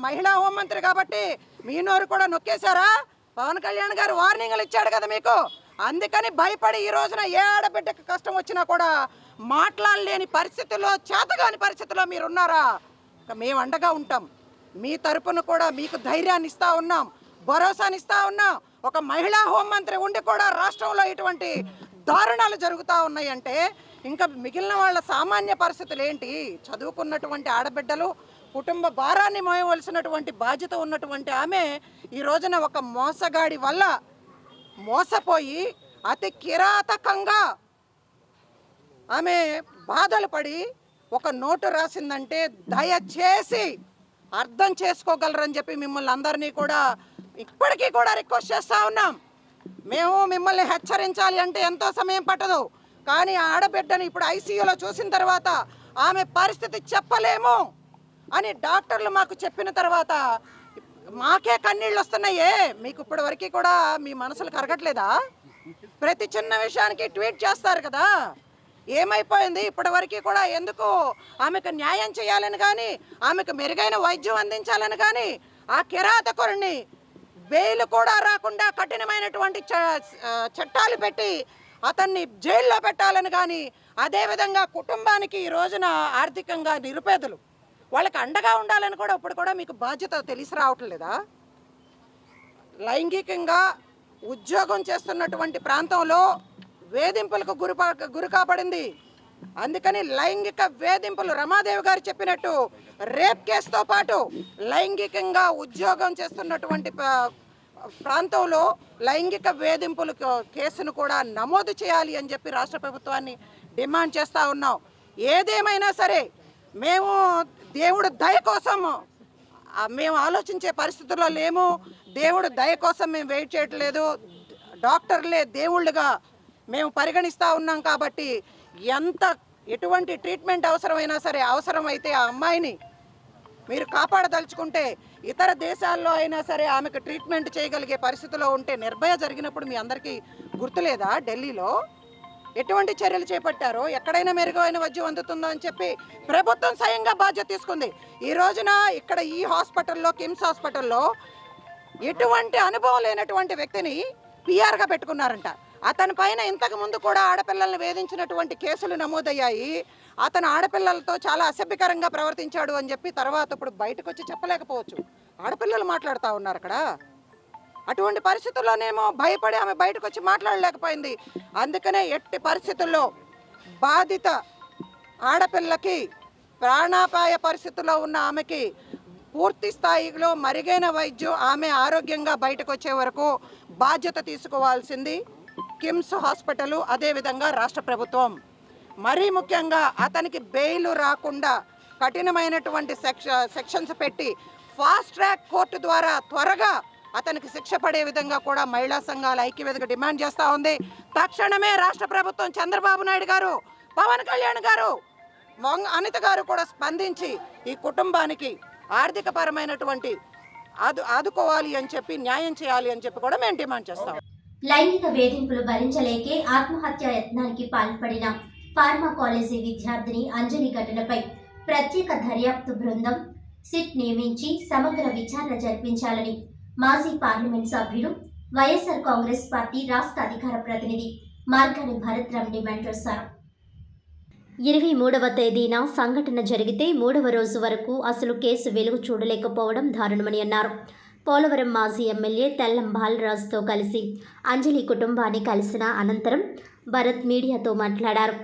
మహిళా హోంమంత్రి కాబట్టి మీ నోరు కూడా నొక్కేశారా? పవన్ కళ్యాణ్ గారు వార్నింగ్లు ఇచ్చాడు కదా మీకు. అందుకని భయపడి ఈ రోజున ఏ ఆడబిడ్డకి కష్టం వచ్చినా కూడా మాట్లాడలేని పరిస్థితుల్లో, చేతగాని పరిస్థితుల్లో మీరున్నారా? మేము అండగా ఉంటాం. మీ తరపున కూడా మీకు ధైర్యాన్ని ఇస్తూ ఉన్నాం, భరోసాని ఇస్తూ ఉన్నాం. ఒక మహిళా హోంమంత్రి ఉండి కూడా రాష్ట్రంలో ఇటువంటి దారుణాలు జరుగుతూ ఉన్నాయంటే ఇంకా మిగిలిన వాళ్ళ సామాన్య పరిస్థితులు ఏంటి? చదువుకున్నటువంటి ఆడబిడ్డలు కుటుంబ భారాన్ని మోయవలసినటువంటి బాధ్యత ఉన్నటువంటి ఆమె ఈ రోజున ఒక మోసగాడి వల్ల మోసపోయి అతి కిరాతకంగా ఆమె బాధలు పడి ఒక నోటు రాసిందంటే దయచేసి అర్థం చేసుకోగలరని చెప్పి మిమ్మల్ని అందరినీ కూడా ఇప్పటికీ కూడా రిక్వెస్ట్ చేస్తూ ఉన్నాం. మేము మిమ్మల్ని హెచ్చరించాలి అంటే ఎంతో సమయం పట్టదు, కానీ ఆడబిడ్డని ఇప్పుడు ఐసీయూలో చూసిన తర్వాత ఆమె పరిస్థితి చెప్పలేము అని డాక్టర్లు మాకు చెప్పిన తర్వాత మాకే కన్నీళ్ళు వస్తున్నాయే. మీకు ఇప్పటి వరకు కూడా మీ మనసులు కరగట్లేదా? ప్రతి చిన్న విషయానికి ట్వీట్ చేస్తారు కదా. ఏమైపోయింది ఇప్పటి వరకు కూడా? ఎందుకు ఆమెకు న్యాయం చేయాలని కానీ, ఆమెకు మెరుగైన వైద్యం అందించాలని కానీ, ఆ కిరాతకుడిని బెయిల్ కూడా రాకుండా కఠినమైనటువంటి చట్టాలు పెట్టి అతన్ని జైల్లో పెట్టాలని కానీ, అదేవిధంగా కుటుంబానికి ఈ రోజున ఆర్థికంగా నిరుపేదలు వాళ్ళకి అండగా ఉండాలని కూడా ఇప్పుడు కూడా మీకు బాధ్యత తెలిసి రావట్లేదా? లైంగికంగా ఉద్యోగం చేస్తున్నటువంటి ప్రాంతంలో వేధింపులకు గురి కాబడింది. అందుకని లైంగిక వేధింపులు రమాదేవి గారు చెప్పినట్టు రేప్ కేసుతో పాటు లైంగికంగా ఉద్యోగం చేస్తున్నటువంటి ప్రాంతంలో లైంగిక వేధింపుల కేసును కూడా నమోదు చేయాలి అని చెప్పి రాష్ట్ర ప్రభుత్వాన్ని డిమాండ్ చేస్తూ ఉన్నాం. ఏదేమైనా సరే మేము దేవుడు దయ కోసం మేము ఆలోచించే పరిస్థితుల్లో లేము. దేవుడు దయ కోసం మేము వెయిట్ చేయట్లేదు. డాక్టర్లే దేవుళ్ళుగా మేము పరిగణిస్తూ ఉన్నాం. కాబట్టి ఎటువంటి ట్రీట్మెంట్ అవసరమైనా సరే, అవసరమైతే ఆ అమ్మాయిని మీరు కాపాడదలుచుకుంటే ఇతర దేశాల్లో అయినా సరే ఆమెకు ట్రీట్మెంట్ చేయగలిగే పరిస్థితిలో ఉంటే, నిర్భయ జరిగినప్పుడు మీ అందరికీ గుర్తులేదా? ఢిల్లీలో ఎటువంటి చర్యలు చేపట్టారో, ఎక్కడైనా మెరుగైన వైద్యం అందుతుందో అని చెప్పి ప్రభుత్వం స్వయంగా బాధ్యత తీసుకుంది. ఈ రోజున ఇక్కడ ఈ హాస్పిటల్లో, కిమ్స్ హాస్పిటల్లో ఎటువంటి అనుభవం లేనటువంటి వ్యక్తిని పిఆర్గా పెట్టుకున్నారంట. అతని పైన ఇంతకు ముందు కూడా ఆడపిల్లల్ని వేధించినటువంటి కేసులు నమోదయ్యాయి. అతను ఆడపిల్లలతో చాలా అసభ్యకరంగా ప్రవర్తించాడు అని చెప్పి తర్వాత ఇప్పుడు బయటకు వచ్చి చెప్పలేకపోవచ్చు. ఆడపిల్లలు మాట్లాడుతూ ఉన్నారు అక్కడ. అటువంటి పరిస్థితుల్లోనేమో భయపడి ఆమె బయటకు వచ్చి మాట్లాడలేకపోయింది. అందుకనే ఎట్టి పరిస్థితుల్లో బాధిత ఆడపిల్లకి, ప్రాణాపాయ పరిస్థితుల్లో ఉన్న ఆమెకి పూర్తి స్థాయిలో మరుగైన వైద్యం, ఆమె ఆరోగ్యంగా బయటకు వచ్చే వరకు బాధ్యత తీసుకోవాల్సింది కిమ్స్ హాస్పిటల్, అదేవిధంగా రాష్ట్ర ప్రభుత్వం. మరీ ముఖ్యంగా అతనికి బెయిల్ రాకుండా కఠినమైనటువంటి సెక్షన్స్ పెట్టి ఫాస్ట్ ట్రాక్ కోర్టు ద్వారా త్వరగా అతనికి శిక్ష పడే విధంగా కూడా మహిళా సంఘాల ఐక్యవేదిక డిమాండ్ చేస్తూ ఉంది. తక్షణమే రాష్ట్ర ప్రభుత్వం, చంద్రబాబు నాయుడు గారు, పవన్ కళ్యాణ్ గారు, అనిత గారు కూడా స్పందించి ఈ కుటుంబానికి ఆర్థిక పరమైనటువంటి ఆదుకోవాలి అని చెప్పి, న్యాయం చేయాలి అని చెప్పి కూడా మేము డిమాండ్ చేస్తాం. లైంగిక వేధింపులు భరించలేకే ఆత్మహత్యా యత్నానికి పాల్పడిన ఫార్మా కాలేజీ విద్యార్థిని అంజలి ఘటనపై ప్రత్యేక దర్యాప్తు బృందం సిట్ నియమించి సమగ్ర విచారణ జరిపించాలని మాజీ పార్లమెంట్ సభ్యులు, వైఎస్ఆర్ కాంగ్రెస్ పార్టీ రాష్ట్ర అధికార ప్రతినిధి మార్గాని భరత్ రామ్ డిమాండ్ చేశారు. 23వ తేదీన సంఘటన జరిగితే 3వ రోజు వరకు అసలు కేసు వెలుగు చూడలేకపోవడం దారుణమని అన్నారు. పోలవరం మాజీ ఎమ్మెల్యే తెల్లం బాలరాజుతో కలిసి అంజలి కుటుంబాన్ని కలిసిన అనంతరం భరత్ మీడియాతో మాట్లాడారు.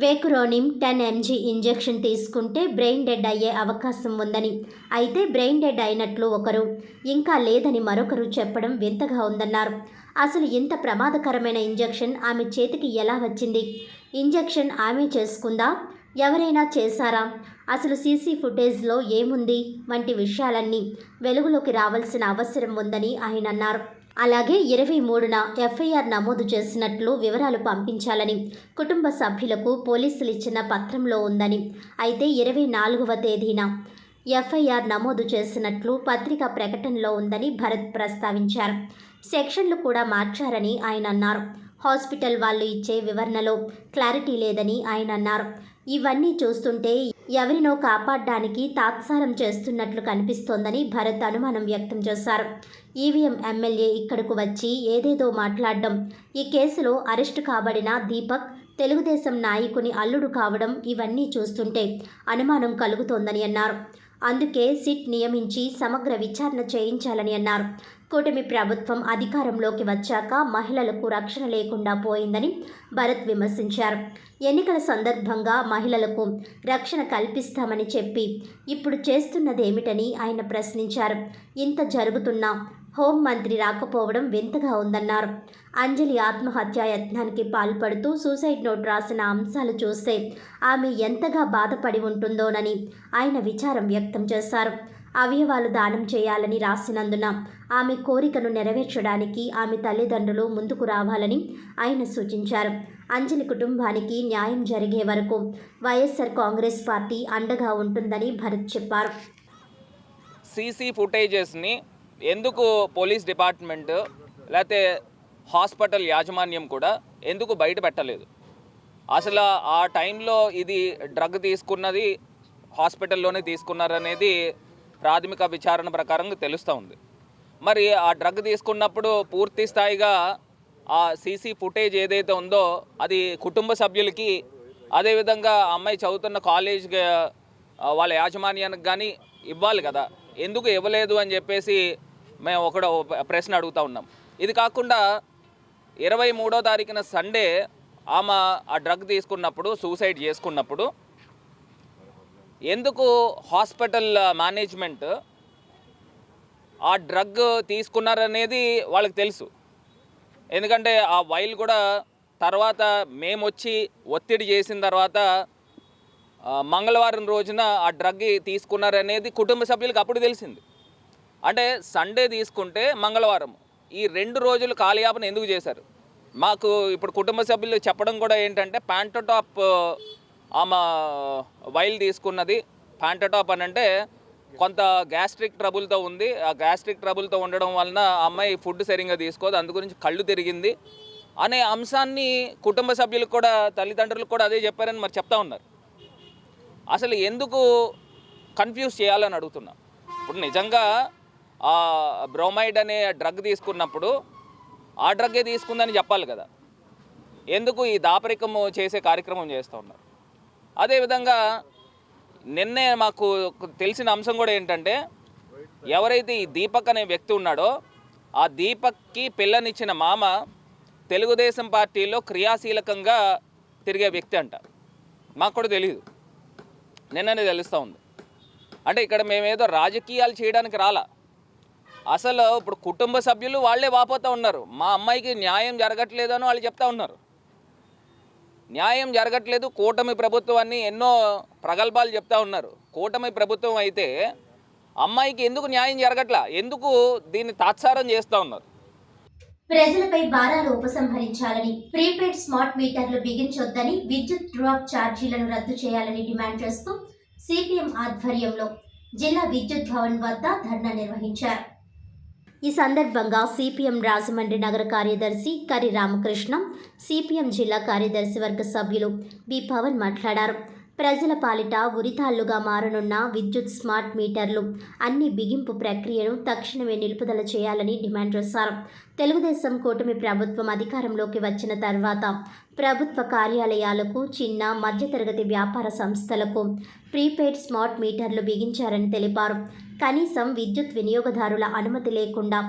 వేకురోనిమ్ 10 mg ఇంజెక్షన్ తీసుకుంటే బ్రెయిన్ డెడ్ అయ్యే అవకాశం ఉందని, అయితే బ్రెయిన్ డెడ్ అయినట్లు ఒకరు, ఇంకా లేదని మరొకరు చెప్పడం వింతగా ఉందన్నారు. అసలు ఇంత ప్రమాదకరమైన ఇంజెక్షన్ ఆమె చేతికి ఎలా వచ్చింది? ఇంజెక్షన్ ఆమె చేసుకుందా? ఎవరైనా చేశారా? అసలు సీసీ ఫుటేజ్లో ఏముంది? వంటి విషయాలన్నీ వెలుగులోకి రావాల్సిన అవసరం ఉందని ఆయన అన్నారు. అలాగే 23న ఎఫ్ఐఆర్ నమోదు చేసినట్లు వివరాలు పంపించాలని కుటుంబ సభ్యులకు పోలీసులు ఇచ్చిన పత్రంలో ఉందని, అయితే 24వ తేదీన ఎఫ్ఐఆర్ నమోదు చేసినట్లు పత్రికా ప్రకటనలో ఉందని భరత్ ప్రస్తావించారు. సెక్షన్లు కూడా మార్చారని ఆయన అన్నారు. హాస్పిటల్ వాళ్ళు ఇచ్చే వివరణలో క్లారిటీ లేదని ఆయన అన్నారు. ఇవన్నీ చూస్తుంటే ఎవరినో కాపాడడానికి తాత్సారం చేస్తున్నట్లు కనిపిస్తోందని భరత్ అనుమానం వ్యక్తం చేశారు. ఈవీఎం ఎమ్మెల్యే ఇక్కడకు వచ్చి ఏదేదో మాట్లాడడం, ఈ కేసులో అరెస్టు కాబడిన దీపక్ తెలుగుదేశం నాయకుని అల్లుడు కావడం, ఇవన్నీ చూస్తుంటే అనుమానం కలుగుతోందని అన్నారు. అందుకే సిట్ నియమించి సమగ్ర విచారణ చేయించాలని అన్నారు. కూటమి ప్రభుత్వం అధికారంలోకి వచ్చాక మహిళలకు రక్షణ లేకుండా పోయిందని భరత్ విమర్శించారు. ఎన్నికల సందర్భంగా మహిళలకు రక్షణ కల్పిస్తామని చెప్పి ఇప్పుడు చేస్తున్నదేమిటని ఆయన ప్రశ్నించారు. ఇంత జరుగుతున్నా హోంమంత్రి రాకపోవడం వింతగా ఉందన్నారు. అంజలి ఆత్మహత్యా యత్నానికి పాల్పడుతూ సూసైడ్ నోట్ రాసిన అంశాలు చూస్తే ఆమె ఎంతగా బాధపడి ఉంటుందోనని ఆయన విచారం వ్యక్తం చేశారు. అవయవాలు దానం చేయాలని రాసినందున ఆమె కోరికను నెరవేర్చడానికి ఆమె తల్లిదండ్రులు ముందుకు రావాలని ఆయన సూచించారు. అంజలి కుటుంబానికి న్యాయం జరిగే వరకు వైఎస్ఆర్ కాంగ్రెస్ పార్టీ అండగా ఉంటుందని భరత్ చెప్పారు. సీసీ ఫుటేజెస్ని ఎందుకు పోలీస్ డిపార్ట్మెంట్ లేకపోతే హాస్పిటల్ యాజమాన్యం కూడా ఎందుకు బయట పెట్టలేదు? అసలు ఆ టైంలో ఇది డ్రగ్ తీసుకున్నది హాస్పిటల్లోనే తీసుకున్నారనేది ప్రాథమిక విచారణ ప్రకారం తెలుస్తూ ఉంది. మరి ఆ డ్రగ్ తీసుకున్నప్పుడు పూర్తి స్థాయిగా ఆ సీసీ ఫుటేజ్ ఏదైతే ఉందో అది కుటుంబ సభ్యులకి, అదేవిధంగా అమ్మాయి చదువుతున్న కాలేజ్ వాళ్ళ యాజమాన్యానికి కానీ ఇవ్వాలి కదా. ఎందుకు ఇవ్వలేదు అని చెప్పేసి మేము ఒక ప్రశ్న అడుగుతూ ఉన్నాం. ఇది కాకుండా 23వ తారీఖున సండే ఆమె ఆ డ్రగ్ తీసుకున్నప్పుడు, సూసైడ్ చేసుకున్నప్పుడు ఎందుకు హాస్పిటల్ మేనేజ్మెంట్ ఆ డ్రగ్ తీసుకున్నారనేది వాళ్ళకి తెలుసు. ఎందుకంటే ఆ వైల్ కూడా తర్వాత మేము వచ్చి ఒత్తిడి చేసిన తర్వాత మంగళవారం రోజున ఆ డ్రగ్ తీసుకున్నారనేది కుటుంబ సభ్యులకు అప్పుడు తెలిసింది. అంటే సండే తీసుకుంటే మంగళవారం, ఈ 2 రోజులు కాలయాపన ఎందుకు చేశారు? మాకు ఇప్పుడు కుటుంబ సభ్యులు చెప్పడం కూడా ఏంటంటే ప్యాంటోటాప్ ఆమె వైల్ తీసుకున్నది. ప్యాంటోటాప్ అని అంటే కొంత గ్యాస్ట్రిక్ ట్రబుల్తో ఉంది. ఆ గ్యాస్ట్రిక్ ట్రబుల్తో ఉండడం వలన ఆ అమ్మాయి ఫుడ్ సరిగ్గా తీసుకోదు, అందు గురించి కళ్ళు తిరిగింది అనే అంశాన్ని కుటుంబ సభ్యులకు కూడా, తల్లిదండ్రులకు కూడా అదే చెప్పారని మరి చెప్తా ఉన్నారు. అసలు ఎందుకు కన్ఫ్యూజ్ చేయాలని అడుగుతున్నా. ఇప్పుడు నిజంగా ఆ బ్రోమైడ్ అనే డ్రగ్ తీసుకున్నప్పుడు ఆ డ్రగ్గే తీసుకుందని చెప్పాలి కదా. ఎందుకు ఈ దాపరికము చేసే కార్యక్రమం చేస్తూ ఉన్నారు? అదేవిధంగా నిన్నే మాకు తెలిసిన అంశం కూడా ఏంటంటే, ఎవరైతే ఈ దీపక్ అనే వ్యక్తి ఉన్నాడో ఆ దీపక్కి పిల్లనిచ్చిన మామ తెలుగుదేశం పార్టీలో క్రియాశీలకంగా తిరిగే వ్యక్తి అంట. మాకు కూడా తెలియదు, నిన్ననే తెలుస్తూ ఉంది. అంటే ఇక్కడ మేమేదో రాజకీయాలు చేయడానికి రాలా. అసలు ఇప్పుడు కుటుంబ సభ్యులు వాళ్ళే వాపోతూ ఉన్నారు, మా అమ్మాయికి న్యాయం జరగట్లేదు అని వాళ్ళు చెప్తా ఉన్నారు. న్యాయం జరగట్లేదు, కూటమి ప్రభుత్వాన్ని ఎన్నో ప్రగల్భాలు చెప్తా ఉన్నారు. కూటమి ప్రభుత్వం అయితే అమ్మాయికి ఎందుకు న్యాయం జరగట్లా? ఎందుకు దీన్ని తాత్సారం చేస్తూ ఉన్నారు? ప్రజలపై భారాలు ఉపసంహరించాలని, ప్రీపెయిడ్ స్మార్ట్ మీటర్లు బిగించొద్దని, విద్యుత్ డ్రాప్ ఛార్జీలను రద్దు చేయాలని డిమాండ్ చేస్తూ సిపిఎం ఆధ్వర్యంలో జిల్లా విద్యుత్ భవన్ వద్ద ధర్నా నిర్వహించారు. ఈ సందర్భంగా సిపిఎం రాజమండ్రి నగర కార్యదర్శి కరి రామకృష్ణ, సిపిఎం జిల్లా కార్యదర్శి వర్గ సభ్యులు బి పవన్ మాట్లాడారు. ప్రజల పాలిట ఉరితాళ్లుగా మారనున్న విద్యుత్ స్మార్ట్ మీటర్లు అన్ని బిగింపు ప్రక్రియను తక్షణమే నిలుపుదల చేయాలని డిమాండ్ చేశారు. తెలుగుదేశం కూటమి ప్రభుత్వం అధికారంలోకి వచ్చిన తర్వాత ప్రభుత్వ కార్యాలయాలకు, చిన్న మధ్యతరగతి వ్యాపార సంస్థలకు ప్రీపెయిడ్ స్మార్ట్ మీటర్లు బిగించారని తెలిపారు. కనీసం విద్యుత్ వినియోగదారుల అనుమతి లేకుండా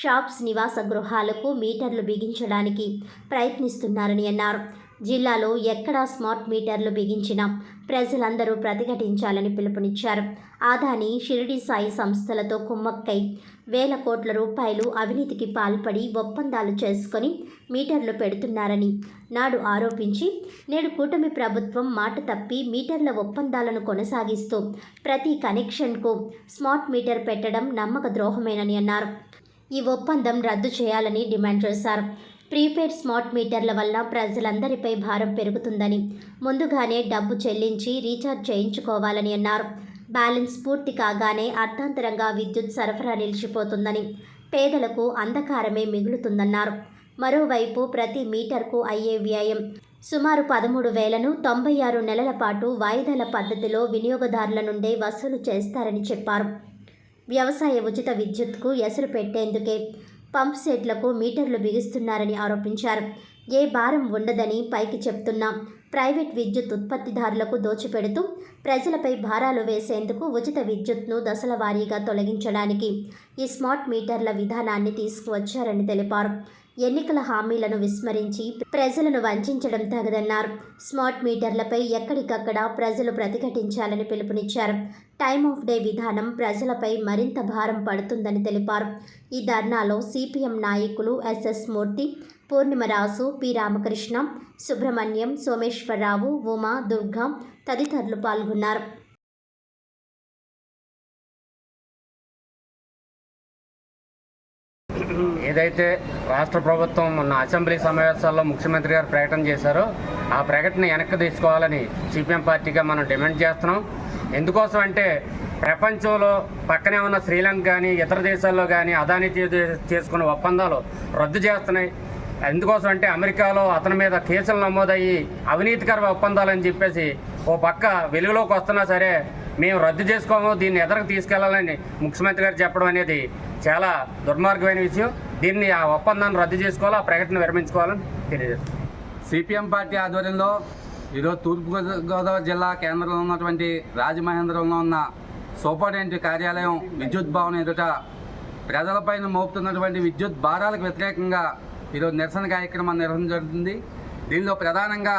షాప్స్, నివాస గృహాలకు మీటర్లు బిగించడానికి ప్రయత్నిస్తున్నారని అన్నారు. జిల్లాలో ఎక్కడా స్మార్ట్ మీటర్లు బిగించినా ప్రజలందరూ ప్రతిఘటించాలని పిలుపునిచ్చారు. ఆదాని, షిరిడి సాయి సంస్థలతో కుమ్మక్కై వేల కోట్ల రూపాయలు అవినీతికి పాల్పడి ఒప్పందాలు చేసుకొని మీటర్లు పెడుతున్నారని నాడు ఆరోపించి, నేడు కూటమి ప్రభుత్వం మాట తప్పి మీటర్ల ఒప్పందాలను కొనసాగిస్తూ ప్రతి కనెక్షన్కు స్మార్ట్ మీటర్ పెట్టడం నమ్మక ద్రోహమేనని అన్నారు. ఈ ఒప్పందం రద్దు చేయాలని డిమాండ్ చేశారు. ప్రీపెయిడ్ స్మార్ట్ మీటర్ల వల్ల ప్రజలందరిపై భారం పెరుగుతుందని, ముందుగానే డబ్బు చెల్లించి రీఛార్జ్ చేయించుకోవాలని అన్నారు. బ్యాలెన్స్ పూర్తి కాగానే అర్థాంతరంగా విద్యుత్ సరఫరా నిలిచిపోతుందని, పేదలకు అంధకారమే మిగులుతుందన్నారు. మరోవైపు ప్రతి మీటర్కు అయ్యే వ్యయం సుమారు 13,000ను 96 నెలల పాటు వాయిదాల పద్ధతిలో వినియోగదారుల నుండే వసూలు చేస్తారని చెప్పారు. వ్యవసాయ ఉచిత విద్యుత్కు ఎసరు పెట్టేందుకే పంప్ సెట్లకు మీటర్లు బిగిస్తున్నారని ఆరోపించారు. ఏ భారం ఉండదని పైకి చెప్తున్నా ప్రైవేట్ విద్యుత్ ఉత్పత్తిదారులకు దోచిపెడుతూ ప్రజలపై భారాలు వేసేందుకు ఉచిత విద్యుత్ను దశల వారీగా తొలగించడానికి ఈ స్మార్ట్ మీటర్ల విధానాన్ని తీసుకువచ్చారని తెలిపారు. ఎన్నికల హామీలను విస్మరించి ప్రజలను వంచడం తగదన్నారు. స్మార్ట్ మీటర్లపై ఎక్కడికక్కడ ప్రజలు ప్రతిఘటించాలని పిలుపునిచ్చారు. టైమ్ ఆఫ్ డే విధానం ప్రజలపై మరింత భారం పడుతుందని తెలిపారు. ఈ ధర్నాలో సిపిఎం నాయకులు ఎస్ఎస్ మూర్తి, పూర్ణిమరాజు, పి రామకృష్ణ, సుబ్రహ్మణ్యం, సోమేశ్వరరావు, ఉమా, దుర్గా తదితరులు పాల్గొన్నారు. ఏదైతే రాష్ట్ర ప్రభుత్వం మొన్న అసెంబ్లీ సమావేశాల్లో ముఖ్యమంత్రి గారు ప్రకటన చేశారో ఆ ప్రకటన వెనక్కి తీసుకోవాలని సిపిఎం పార్టీగా మనం డిమాండ్ చేస్తున్నాం. ఎందుకోసం అంటే ప్రపంచంలో పక్కనే ఉన్న శ్రీలంక కానీ ఇతర దేశాల్లో కానీ అదాని చేసుకున్న ఒప్పందాలు రద్దు చేస్తున్నాయి. ఎందుకోసం అంటే అమెరికాలో అతని మీద కేసులు నమోదయ్యి అవినీతికర ఒప్పందాలని చెప్పేసి ఓ పక్క వెలుగులోకి వస్తున్నా సరే మేము రద్దు చేసుకోము, దీన్ని ఎదరకు తీసుకెళ్లాలని ముఖ్యమంత్రి గారు చెప్పడం అనేది చాలా దుర్మార్గమైన విషయం. దీన్ని ఆ ఒప్పందాన్ని రద్దు చేసుకోవాలి, ఆ ప్రకటన విరమించుకోవాలని తెలియజేస్తాం. సిపిఎం పార్టీ ఆధ్వర్యంలో ఈరోజు తూర్పుగోదావరి జిల్లా కేంద్రంలో ఉన్నటువంటి రాజమహేంద్రంలో ఉన్న సూపరింటెండెంట్ కార్యాలయం విద్యుత్ భవన్ ఎదుట ప్రజలపైన మోపుతున్నటువంటి విద్యుత్ భారాలకు వ్యతిరేకంగా ఈరోజు నిరసన కార్యక్రమాన్ని నిర్వహించడం జరుగుతుంది. దీనిలో ప్రధానంగా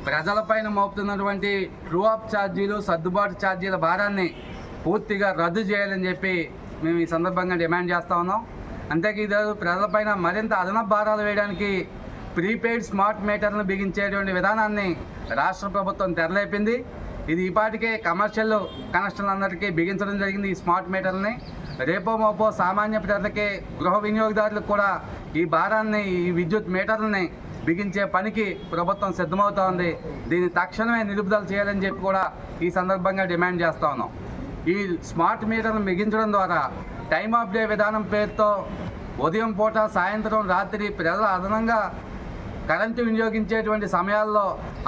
ప్రజలపైన మోపుతున్నటువంటి ట్రూ అప్ ఛార్జీలు, సర్దుబాటు ఛార్జీల భారాన్ని పూర్తిగా రద్దు చేయాలని చెప్పి మేము ఈ సందర్భంగా డిమాండ్ చేస్తూ ఉన్నాం. అంతేకాదు ప్రజలపైన మరింత అదనపు భారాలు వేయడానికి ప్రీపెయిడ్ స్మార్ట్ మీటర్లను బిగించేటువంటి విధానాన్ని రాష్ట్ర ప్రభుత్వం తెరలేపింది. ఇది ఈపాటికే కమర్షియల్ కనెక్షన్లందరికీ బిగించడం జరిగింది. ఈ స్మార్ట్ మీటర్లని రేపో మోపో సామాన్య ప్రజలకి, గృహ వినియోగదారులకు కూడా ఈ భారాన్ని, ఈ విద్యుత్ మీటర్లని బిగించే పనికి ప్రభుత్వం సిద్ధమవుతూ ఉంది. దీన్ని తక్షణమే నిలుపుదల చేయాలని చెప్పి కూడా ఈ సందర్భంగా డిమాండ్ చేస్తూ ఉన్నాం. ఈ స్మార్ట్ మీటర్లను బిగించడం ద్వారా టైమ్ ఆఫ్ డే విధానం పేరుతో ఉదయం పూట, సాయంత్రం, రాత్రి ప్రజలు అదనంగా కరెంటు వినియోగించేటువంటి సమయాల్లో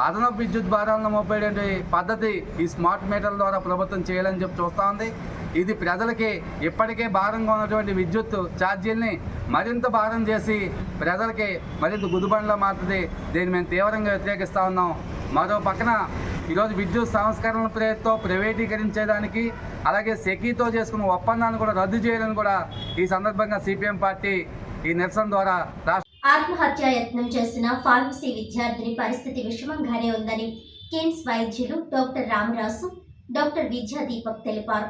అదనపు విద్యుత్ భారాలను మోపేటువంటి పద్ధతి ఈ స్మార్ట్ మీటర్ల ద్వారా ప్రభుత్వం చేయాలని చెప్పి చూస్తూ ఉంది. ఇది ప్రజలకి ఇప్పటికే భారంగా ఉన్నటువంటి విద్యుత్ ఛార్జీల్ని మరింత భారం చేసి ప్రజలకి మరింత గుదిబండలో మారుతుంది. దీన్ని మేము తీవ్రంగా వ్యతిరేకిస్తూ ఉన్నాం. మరో పక్కన ఈరోజు విద్యుత్ సంస్కరణల పేరుతో ప్రైవేటీకరించేదానికి, అలాగే సెకీతో చేసుకున్న ఒప్పందాన్ని కూడా రద్దు చేయాలని కూడా ఈ సందర్భంగా సిపిఎం పార్టీ ఈ నిరసన ద్వారా ఆత్మహత్యా యత్నం చేసిన ఫార్మసీ విద్యార్థిని పరిస్థితి విషమంగానే ఉందని కిమ్స్ వైద్యులు డాక్టర్ రామరాజు, డాక్టర్ విద్యాదీపక్ తెలిపారు.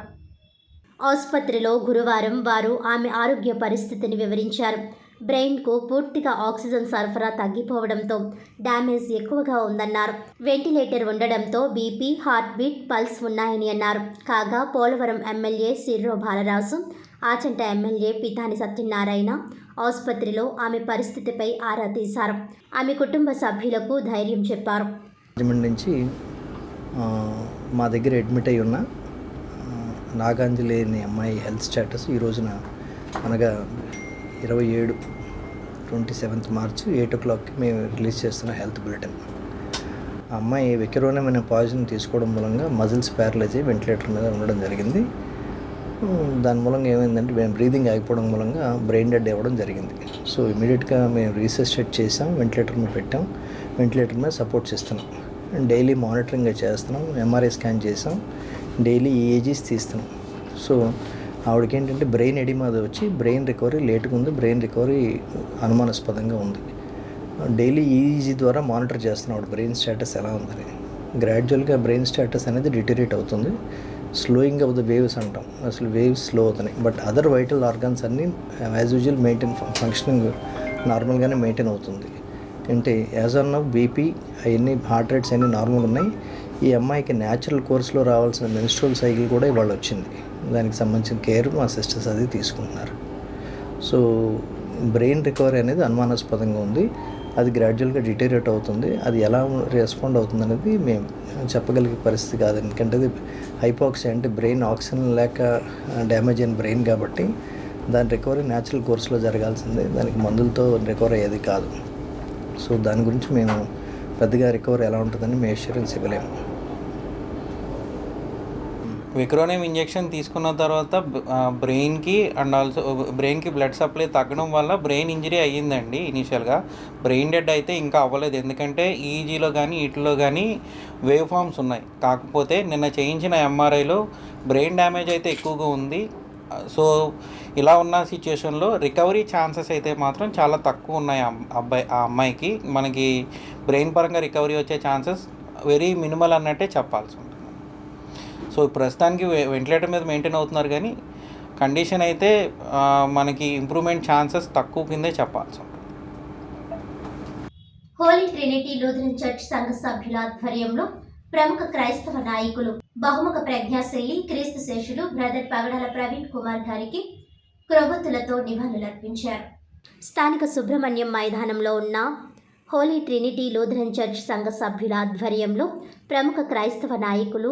ఆసుపత్రిలో గురువారం వారు ఆమె ఆరోగ్య పరిస్థితిని వివరించారు. బ్రెయిన్కు పూర్తిగా ఆక్సిజన్ సరఫరా తగ్గిపోవడంతో డ్యామేజ్ ఎక్కువగా ఉందన్నారు. వెంటిలేటర్ ఉండడంతో బీపీ, హార్ట్ బీట్, పల్స్ ఉన్నాయని అన్నారు. కాగా పోలవరం ఎమ్మెల్యే సిర్రో బాలరాజు, ఆచంట ఎమ్మెల్యే పితాని సత్యనారాయణ ఆసుపత్రిలో ఆమె పరిస్థితిపై ఆరా తీశారు. ఆమె కుటుంబ సభ్యులకు ధైర్యం చెప్పారు. రాజమండ్రి నుంచి మా దగ్గర అడ్మిట్ అయి ఉన్న నాగాంజలి అనే అమ్మాయి హెల్త్ స్టేటస్ ఈ రోజున అనగా 27 మార్చి 8 o'clock మేము రిలీజ్ చేస్తున్న హెల్త్ బులెటిన్. ఆ అమ్మాయి వికిరణమైన పాయిజన్ తీసుకోవడం మూలంగా మజిల్స్ ప్యారలైజ్ అయ్యి వెంటిలేటర్ మీద ఉండడం జరిగింది. దాని మూలంగా ఏమైందంటే మేము బ్రీదింగ్ ఆగిపోవడం మూలంగా బ్రెయిన్ డెడ్ అవ్వడం జరిగింది. సో ఇమీడియట్గా మేము రీసెస్టేట్ చేసాం, వెంటిలేటర్ మీద పెట్టాం, వెంటిలేటర్ మీద సపోర్ట్స్ ఇస్తున్నాం, డైలీ మానిటరింగ్ చేస్తున్నాం, ఎంఆర్ఐ స్కాన్ చేసాం, డైలీ ఈఏజీస్ తీస్తున్నాం. సో ఆవిడకి ఏంటంటే బ్రెయిన్ ఎడిమా వచ్చి బ్రెయిన్ రికవరీ లేట్గా ఉంది, బ్రెయిన్ రికవరీ అనుమానాస్పదంగా ఉంది. డైలీ ఈఈజీ ద్వారా మానిటర్ చేస్తున్నాం ఆవిడ బ్రెయిన్ స్టేటస్ ఎలా ఉందని. గ్రాడ్యువల్గా బ్రెయిన్ స్టేటస్ అనేది డిటరేట్ అవుతుంది. స్లోయింగ్ ఆఫ్ ద వేవ్స్ అంటాం, అసలు వేవ్స్ స్లో అవుతున్నాయి. బట్ అదర్ వైటల్ ఆర్గాన్స్ అన్నీ యాజ్ యూజువల్ మెయింటైన్ ఫంక్షనింగ్ నార్మల్గానే మెయింటైన్ అవుతుంది. అంటే యాజ్ ఆన్ నౌ బీపీ అవన్నీ హార్ట్ రేట్స్ అన్నీ నార్మల్ ఉన్నాయి. ఈ అమ్మాయికి న్యాచురల్ కోర్స్లో రావాల్సిన మెన్స్ట్రువల్ సైకిల్ కూడా ఇవాళ వచ్చింది. దానికి సంబంధించిన కేర్ మా సిస్టర్స్ అది తీసుకుంటున్నారు. సో బ్రెయిన్ రికవరీ అనేది అనుమానాస్పదంగా ఉంది. అది గ్రాడ్యువల్గా డిటేరియట్ అవుతుంది. అది ఎలా రెస్పాండ్ అవుతుంది అనేది మేము చెప్పగలిగే పరిస్థితి కాదు. ఎందుకంటే అది హైపాక్సియా అంటే బ్రెయిన్ ఆక్సిజన్ లేక డ్యామేజ్ అయిన బ్రెయిన్ కాబట్టి దాని రికవరీ న్యాచురల్ కోర్స్లో జరగాల్సిందే, దానికి మందులతో రికవర్ అయ్యేది కాదు. సో దాని గురించి మేము పెద్దగా రికవరీ ఎలా ఉంటుందని మేము అష్యూరెన్స్ ఇవ్వలేము. విక్రోనియం ఇంజెక్షన్ తీసుకున్న తర్వాత బ్రెయిన్కి అండ్ ఆల్సో బ్రెయిన్కి బ్లడ్ సప్లై తగ్గడం వల్ల బ్రెయిన్ ఇంజరీ అయ్యిందండి. ఇనీషియల్గా బ్రెయిన్ డెడ్ అయితే ఇంకా అవ్వలేదు, ఎందుకంటే ఈజీలో కానీ వీటిలో కానీ వేవ్ ఫామ్స్ ఉన్నాయి. కాకపోతే నిన్న చేయించిన ఎంఆర్ఐలో బ్రెయిన్ డ్యామేజ్ అయితే ఎక్కువగా ఉంది. సో ఇలా ఉన్న సిచ్యుయేషన్లో రికవరీ ఛాన్సెస్ అయితే మాత్రం చాలా తక్కువ ఉన్నాయి. ఆ అమ్మాయికి మనకి బ్రెయిన్ పరంగా రికవరీ వచ్చే ఛాన్సెస్ వెరీ మినిమల్ అన్నట్టే చెప్పాల్సి ఉంటుంది. సో ప్రస్తుతానికి వెంటిలేటర్ మీద మెయింటైన్ అవుతున్నారు, కానీ కండిషన్ అయితే మనకి ఇంప్రూవ్మెంట్ ఛాన్సెస్ తక్కువ కిందే చెప్పాల్సి ఉంటుంది. హోలీ ట్రినిటీ లూథరన్ చర్చ్ సంఘ సభ్యుల ఆధ్వర్యంలో ప్రముఖ క్రైస్తవ నాయకులు బహుముఖ ప్రజ్ఞాశైలి క్రీస్తు శేషులు బ్రదర్ పగడాల ప్రవీణ్ కుమార్ గారికి క్రొవ్వొత్తులతో నివాళులర్పించారు. స్థానిక సుబ్రహ్మణ్యం మైదానంలో ఉన్న హోలీ ట్రినిటీ లూథరన్ చర్చ్ సంఘ సభ్యుల ఆధ్వర్యంలో ప్రముఖ క్రైస్తవ నాయకులు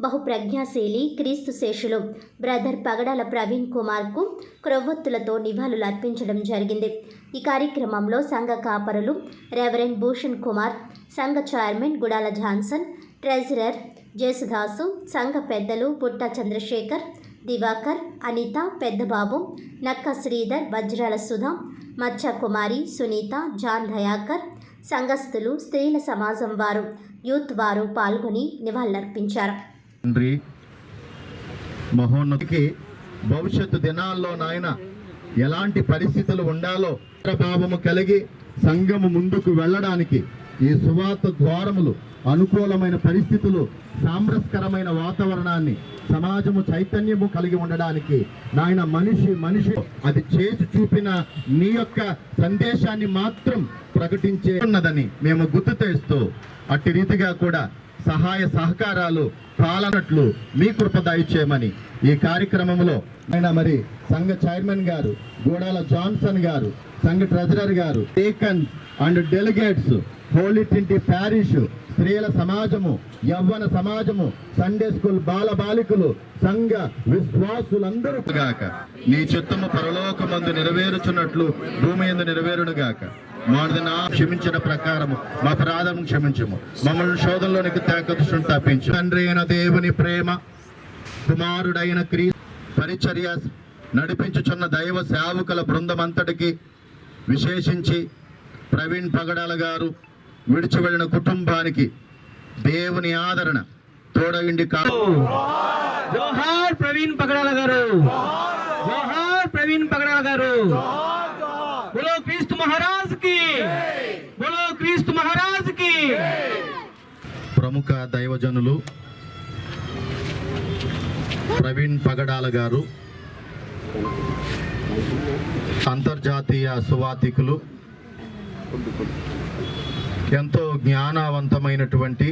బహుప్రజ్ఞాశీలి క్రీస్తు శేషులు బ్రదర్ పగడాల ప్రవీణ్ కుమార్కు క్రొవ్వొత్తులతో నివాళులు అర్పించడం జరిగింది. ఈ కార్యక్రమంలో సంఘ కాపరులు రెవరెండ్ భూషణ్ కుమార్, సంఘ chairman Gudala Johnson, treasurer Jesudas, సంఘ పెద్దలు పుట్ట చంద్రశేఖర్, దివాకర్, అనిత, పెద్దబాబు, నక్క శ్రీధర్, వజ్రాల సుధా, మచ్చ కుమారి, సునీత, జాన్ దయాకర్, సంఘస్థులు, స్త్రీల సమాజం వారు, యూత్ వారు పాల్గొని నివాళులర్పించారు. మహోన్నతికి భవిష్యత్తు దినాల్లో నాయన ఎలాంటి పరిస్థితులు ఉండాలో ప్రభావము కలిగి సంఘము ముందుకు వెళ్ళడానికి ఈ సువార్త ద్వారములు అనుకూలమైన పరిస్థితులు, సామరస్కరమైన వాతావరణాన్ని, సమాజము చైతన్యము కలిగి ఉండడానికి నాయన మనిషి అది చేసి చూపిన నీ యొక్క సందేశాన్ని మాత్రం ప్రకటించే ఉన్నదని మేము గుర్తు చేస్తూ అట్టి రీతిగా కూడా సహాయ సహకారాలు పాలనట్లు మీ కృప దయచేయమని ఈ కార్యక్రమంలో ఆయన మరి సంఘ చైర్మన్ గారు గోడాల జాన్సన్ గారు, సంఘ ట్రెజరర్ గారు, టేకన్ and delegates, holy trinity parish, స్త్రీల సమాజము, యవ్వన సమాజము, సండే స్కూల్ బాలబాలికలు, సంఘ విశ్వాసులందరూ గాక నీ చిత్తము పరలోకమందు నెరవేరుచున్నట్లు భూమి యందు నెరవేరునుగాక. మాదినా క్షమించిన ప్రకారము మా అపరాధం క్షమించము, మమ్మల్ని శోధనలోనికి తేకదుష్టుని తప్పించు. తండ్రి అయిన దేవుని ప్రేమ, కుమారుడైన క్రీస్తు పరిచర్య నడిపించుచున్న దైవ సేవకుల బృందం అంతటికి, విశేషించి ప్రవీణ్ పగడాల గారు విడిచి వెళ్ళిన కుటుంబానికి దేవుని ఆదరణ తోడయుండి జోహార్ ప్రవీణ్ పగడాల గారు, జోహార్ ప్రవీణ్ పగడాల గారు. బోలో క్రీస్తు మహారాజ్ కి, బోలో క్రీస్తు మహారాజ్ కి. ప్రముఖ దైవజనులు ప్రవీణ్ పగడాల గారు అంతర్జాతీయ సువార్థికులు, ఎంతో జ్ఞానవంతమైనటువంటి,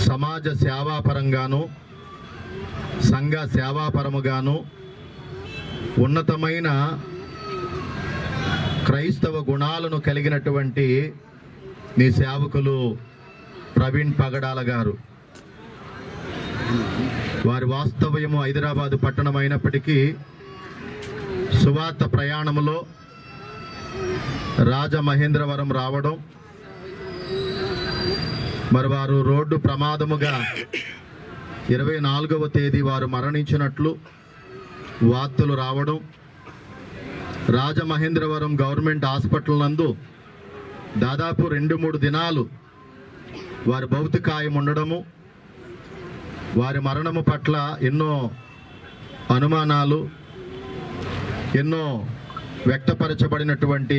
సమాజ సేవాపరంగాను సంఘ సేవాపరముగాను ఉన్నతమైన క్రైస్తవ గుణాలను కలిగినటువంటి నీ సేవకులు ప్రవీణ్ పగడాల గారు. వారి వాస్తవ్యము హైదరాబాదు పట్టణం అయినప్పటికీ సువార్త ప్రయాణములో రాజమహేంద్రవరం రావడం, మరి వారు రోడ్డు ప్రమాదముగా 24వ తేదీ వారు మరణించినట్లు వార్తలు రావడం, రాజమహేంద్రవరం గవర్నమెంట్ హాస్పిటల్ నందు దాదాపు 2-3 దినాలు వారి భౌతికాయం ఉండడము, వారి మరణము పట్ల ఎన్నో అనుమానాలు, ఎన్నో వ్యక్తపరచబడినటువంటి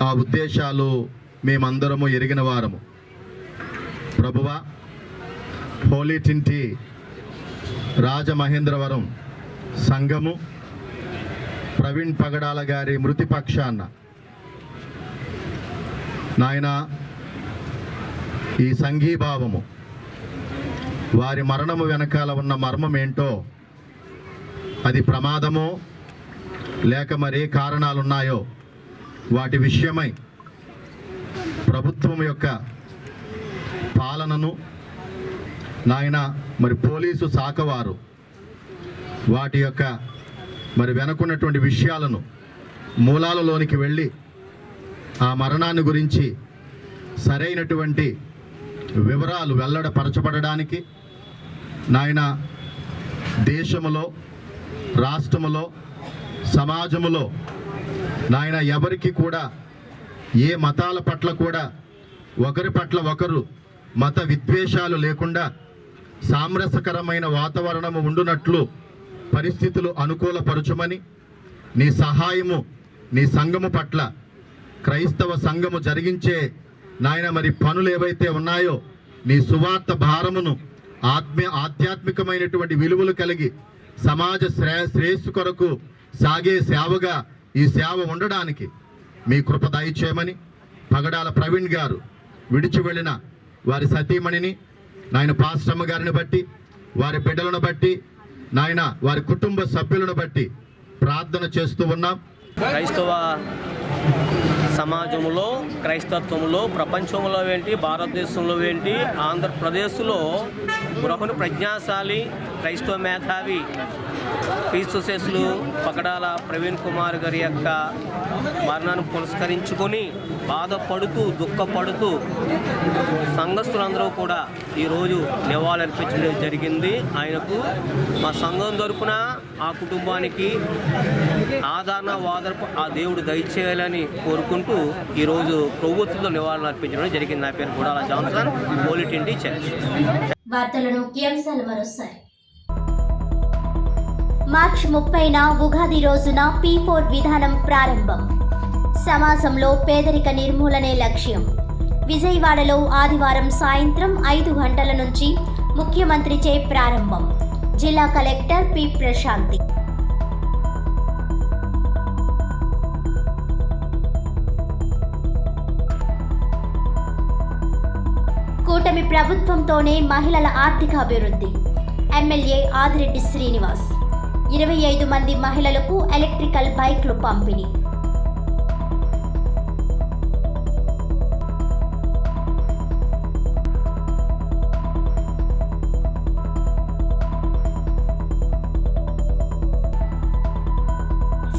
ఆ ఉద్దేశాలు మేమందరము ఎరిగిన వారము. ప్రభువా, హోలీ ట్రినిటీ రాజమహేంద్రవరం సంఘము ప్రవీణ్ పగడాల గారి మృతి పక్షాన నాయన ఈ సంఘీభావము, వారి మరణము వెనకాల ఉన్న మర్మం ఏంటో, అది ప్రమాదమో లేక మరే కారణాలున్నాయో వాటి విషయమై ప్రభుత్వం యొక్క పాలనను నాయన మరి పోలీసు శాఖ వారు వాటి యొక్క మరి వెనుకున్నటువంటి విషయాలను మూలాలలోనికి వెళ్ళి ఆ మరణాన్ని గురించి సరైనటువంటి వివరాలు వెల్లడపరచబడడానికి నాయన దేశములో, రాష్ట్రములో, సమాజములో నాయన ఎవరికి కూడా ఏ మతాల పట్ల కూడా ఒకరి పట్ల ఒకరు మత విద్వేషాలు లేకుండా సామరస్యకరమైన వాతావరణము ఉండునట్లు పరిస్థితులు అనుకూలపరచుమని, నీ సహాయము నీ సంఘము పట్ల, క్రైస్తవ సంఘము జరిగించే నాయన మరి పనులు ఏవైతే ఉన్నాయో నీ సువార్త భారమును ఆధ్యాత్మికమైనటువంటి విలువలు కలిగి సమాజ శ్రేయస్సు కొరకు సాగే సేవగా ఈ సేవ ఉండడానికి మీ కృప దయచేయమని, పగడాల ప్రవీణ్ గారు విడిచి వెళ్ళిన వారి సతీమణిని నాయన పాస్టమ్మ గారిని బట్టి, వారి బిడ్డలను బట్టి, నాయన వారి కుటుంబ సభ్యులను బట్టి ప్రార్థన చేస్తూ ఉన్నాం. క్రైస్తవ సమాజంలో, క్రైస్తత్వంలో, ప్రపంచంలో ఏంటి, భారతదేశంలో ఏంటి, ఆంధ్రప్రదేశ్లో బృహన్ ప్రజ్ఞాశాలి క్రైస్తవ మేధావి క్రీస్తుశేషులు పకడాల ప్రవీణ్ కుమార్ గారి యొక్క మరణాన్ని పురస్కరించుకొని బాధపడుతూ, దుఃఖపడుతూ సంఘస్థులందరూ కూడా ఈరోజు నివాళులర్పించడం జరిగింది. ఆయనకు మా సంఘం తరపున ఆ కుటుంబానికి ఆదరణ, వాదనపు ఆ దేవుడు దయచేయాలని కోరుకుంటూ ఈరోజు ప్రభుత్వంలో నివాళులు అర్పించడం జరిగింది. నా పేరు గుడాల జాన్సన్, పోలిటిండి చర్చ్. వార్తలను ముఖ్యాంశాలు మరోసారి. మార్చి 30న ఉగాది రోజున P4 విధానం ప్రారంభం. సమాజంలో పేదరిక నిర్మూలనే లక్ష్యం. విజయవాడలో ఆదివారం సాయంత్రం 5 గంటల నుంచి ముఖ్యమంత్రిచే ప్రారంభం. జిల్లా కలెక్టర్ పి ప్రశాంతి. కూటమి ప్రభుత్వంతోనే మహిళల ఆర్థిక అభివృద్ధి. ఎమ్మెల్యే ఆదిరెడ్డి శ్రీనివాస్. 25 మంది మహిళలకు ఎలక్ట్రికల్ బైక్లు పంపిణీ.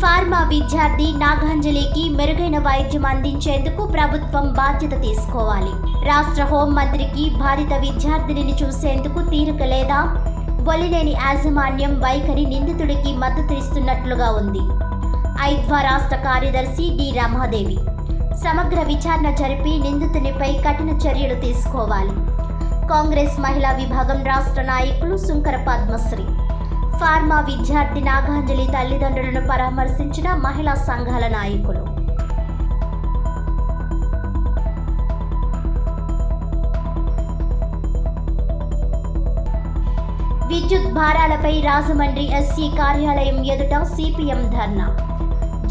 ఫార్మా విద్యార్థి నాగాంజలికి మెరుగైన వైద్యం అందించేందుకు ప్రభుత్వం బాధ్యత తీసుకోవాలి. రాష్ట్ర హోంమంత్రికి బాధిత విద్యార్థినిని చూసేందుకు తీరిక లేదా? బొలినేని యాజమాన్యం వైఖరి నిందితుడికి మద్దతు ఇస్తున్నట్లుగా ఉంది. ఐద్వా రాష్ట్ర కార్యదర్శి డి రమాదేవి. సమగ్ర విచారణ జరిపి నిందితునిపై కఠిన చర్యలు తీసుకోవాలి. కాంగ్రెస్ మహిళా విభాగం రాష్ట్ర నాయకులు సుంకర పద్మశ్రీ. ఫార్మా విద్యార్థి నాగాంజలి తల్లిదండ్రులను పరామర్శించిన మహిళా సంఘాల నాయకులు. విద్యుత్ భారాలపై రాజమండ్రి ఎస్సీ కార్యాలయం ఎదుట సిపిఎం ధర్నా.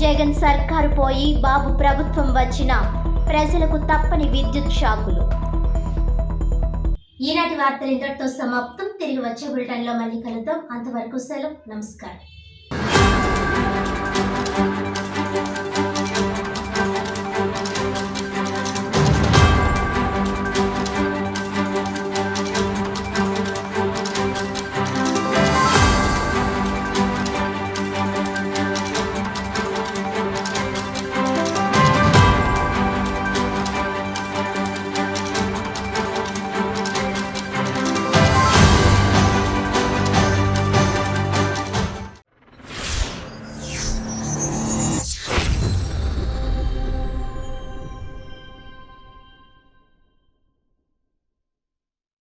జగన్ సర్కారు పోయి బాబు ప్రభుత్వం వచ్చినా ప్రజలకు తప్పని విద్యుత్ షాకులు. ఈనాటి వార్తలు ఇంతటితో సమాప్తం. తిరిగి వచ్చే బులెటిన్లో మళ్ళీ కలుద్దాం. అంతవరకు సెలవు. నమస్కారం.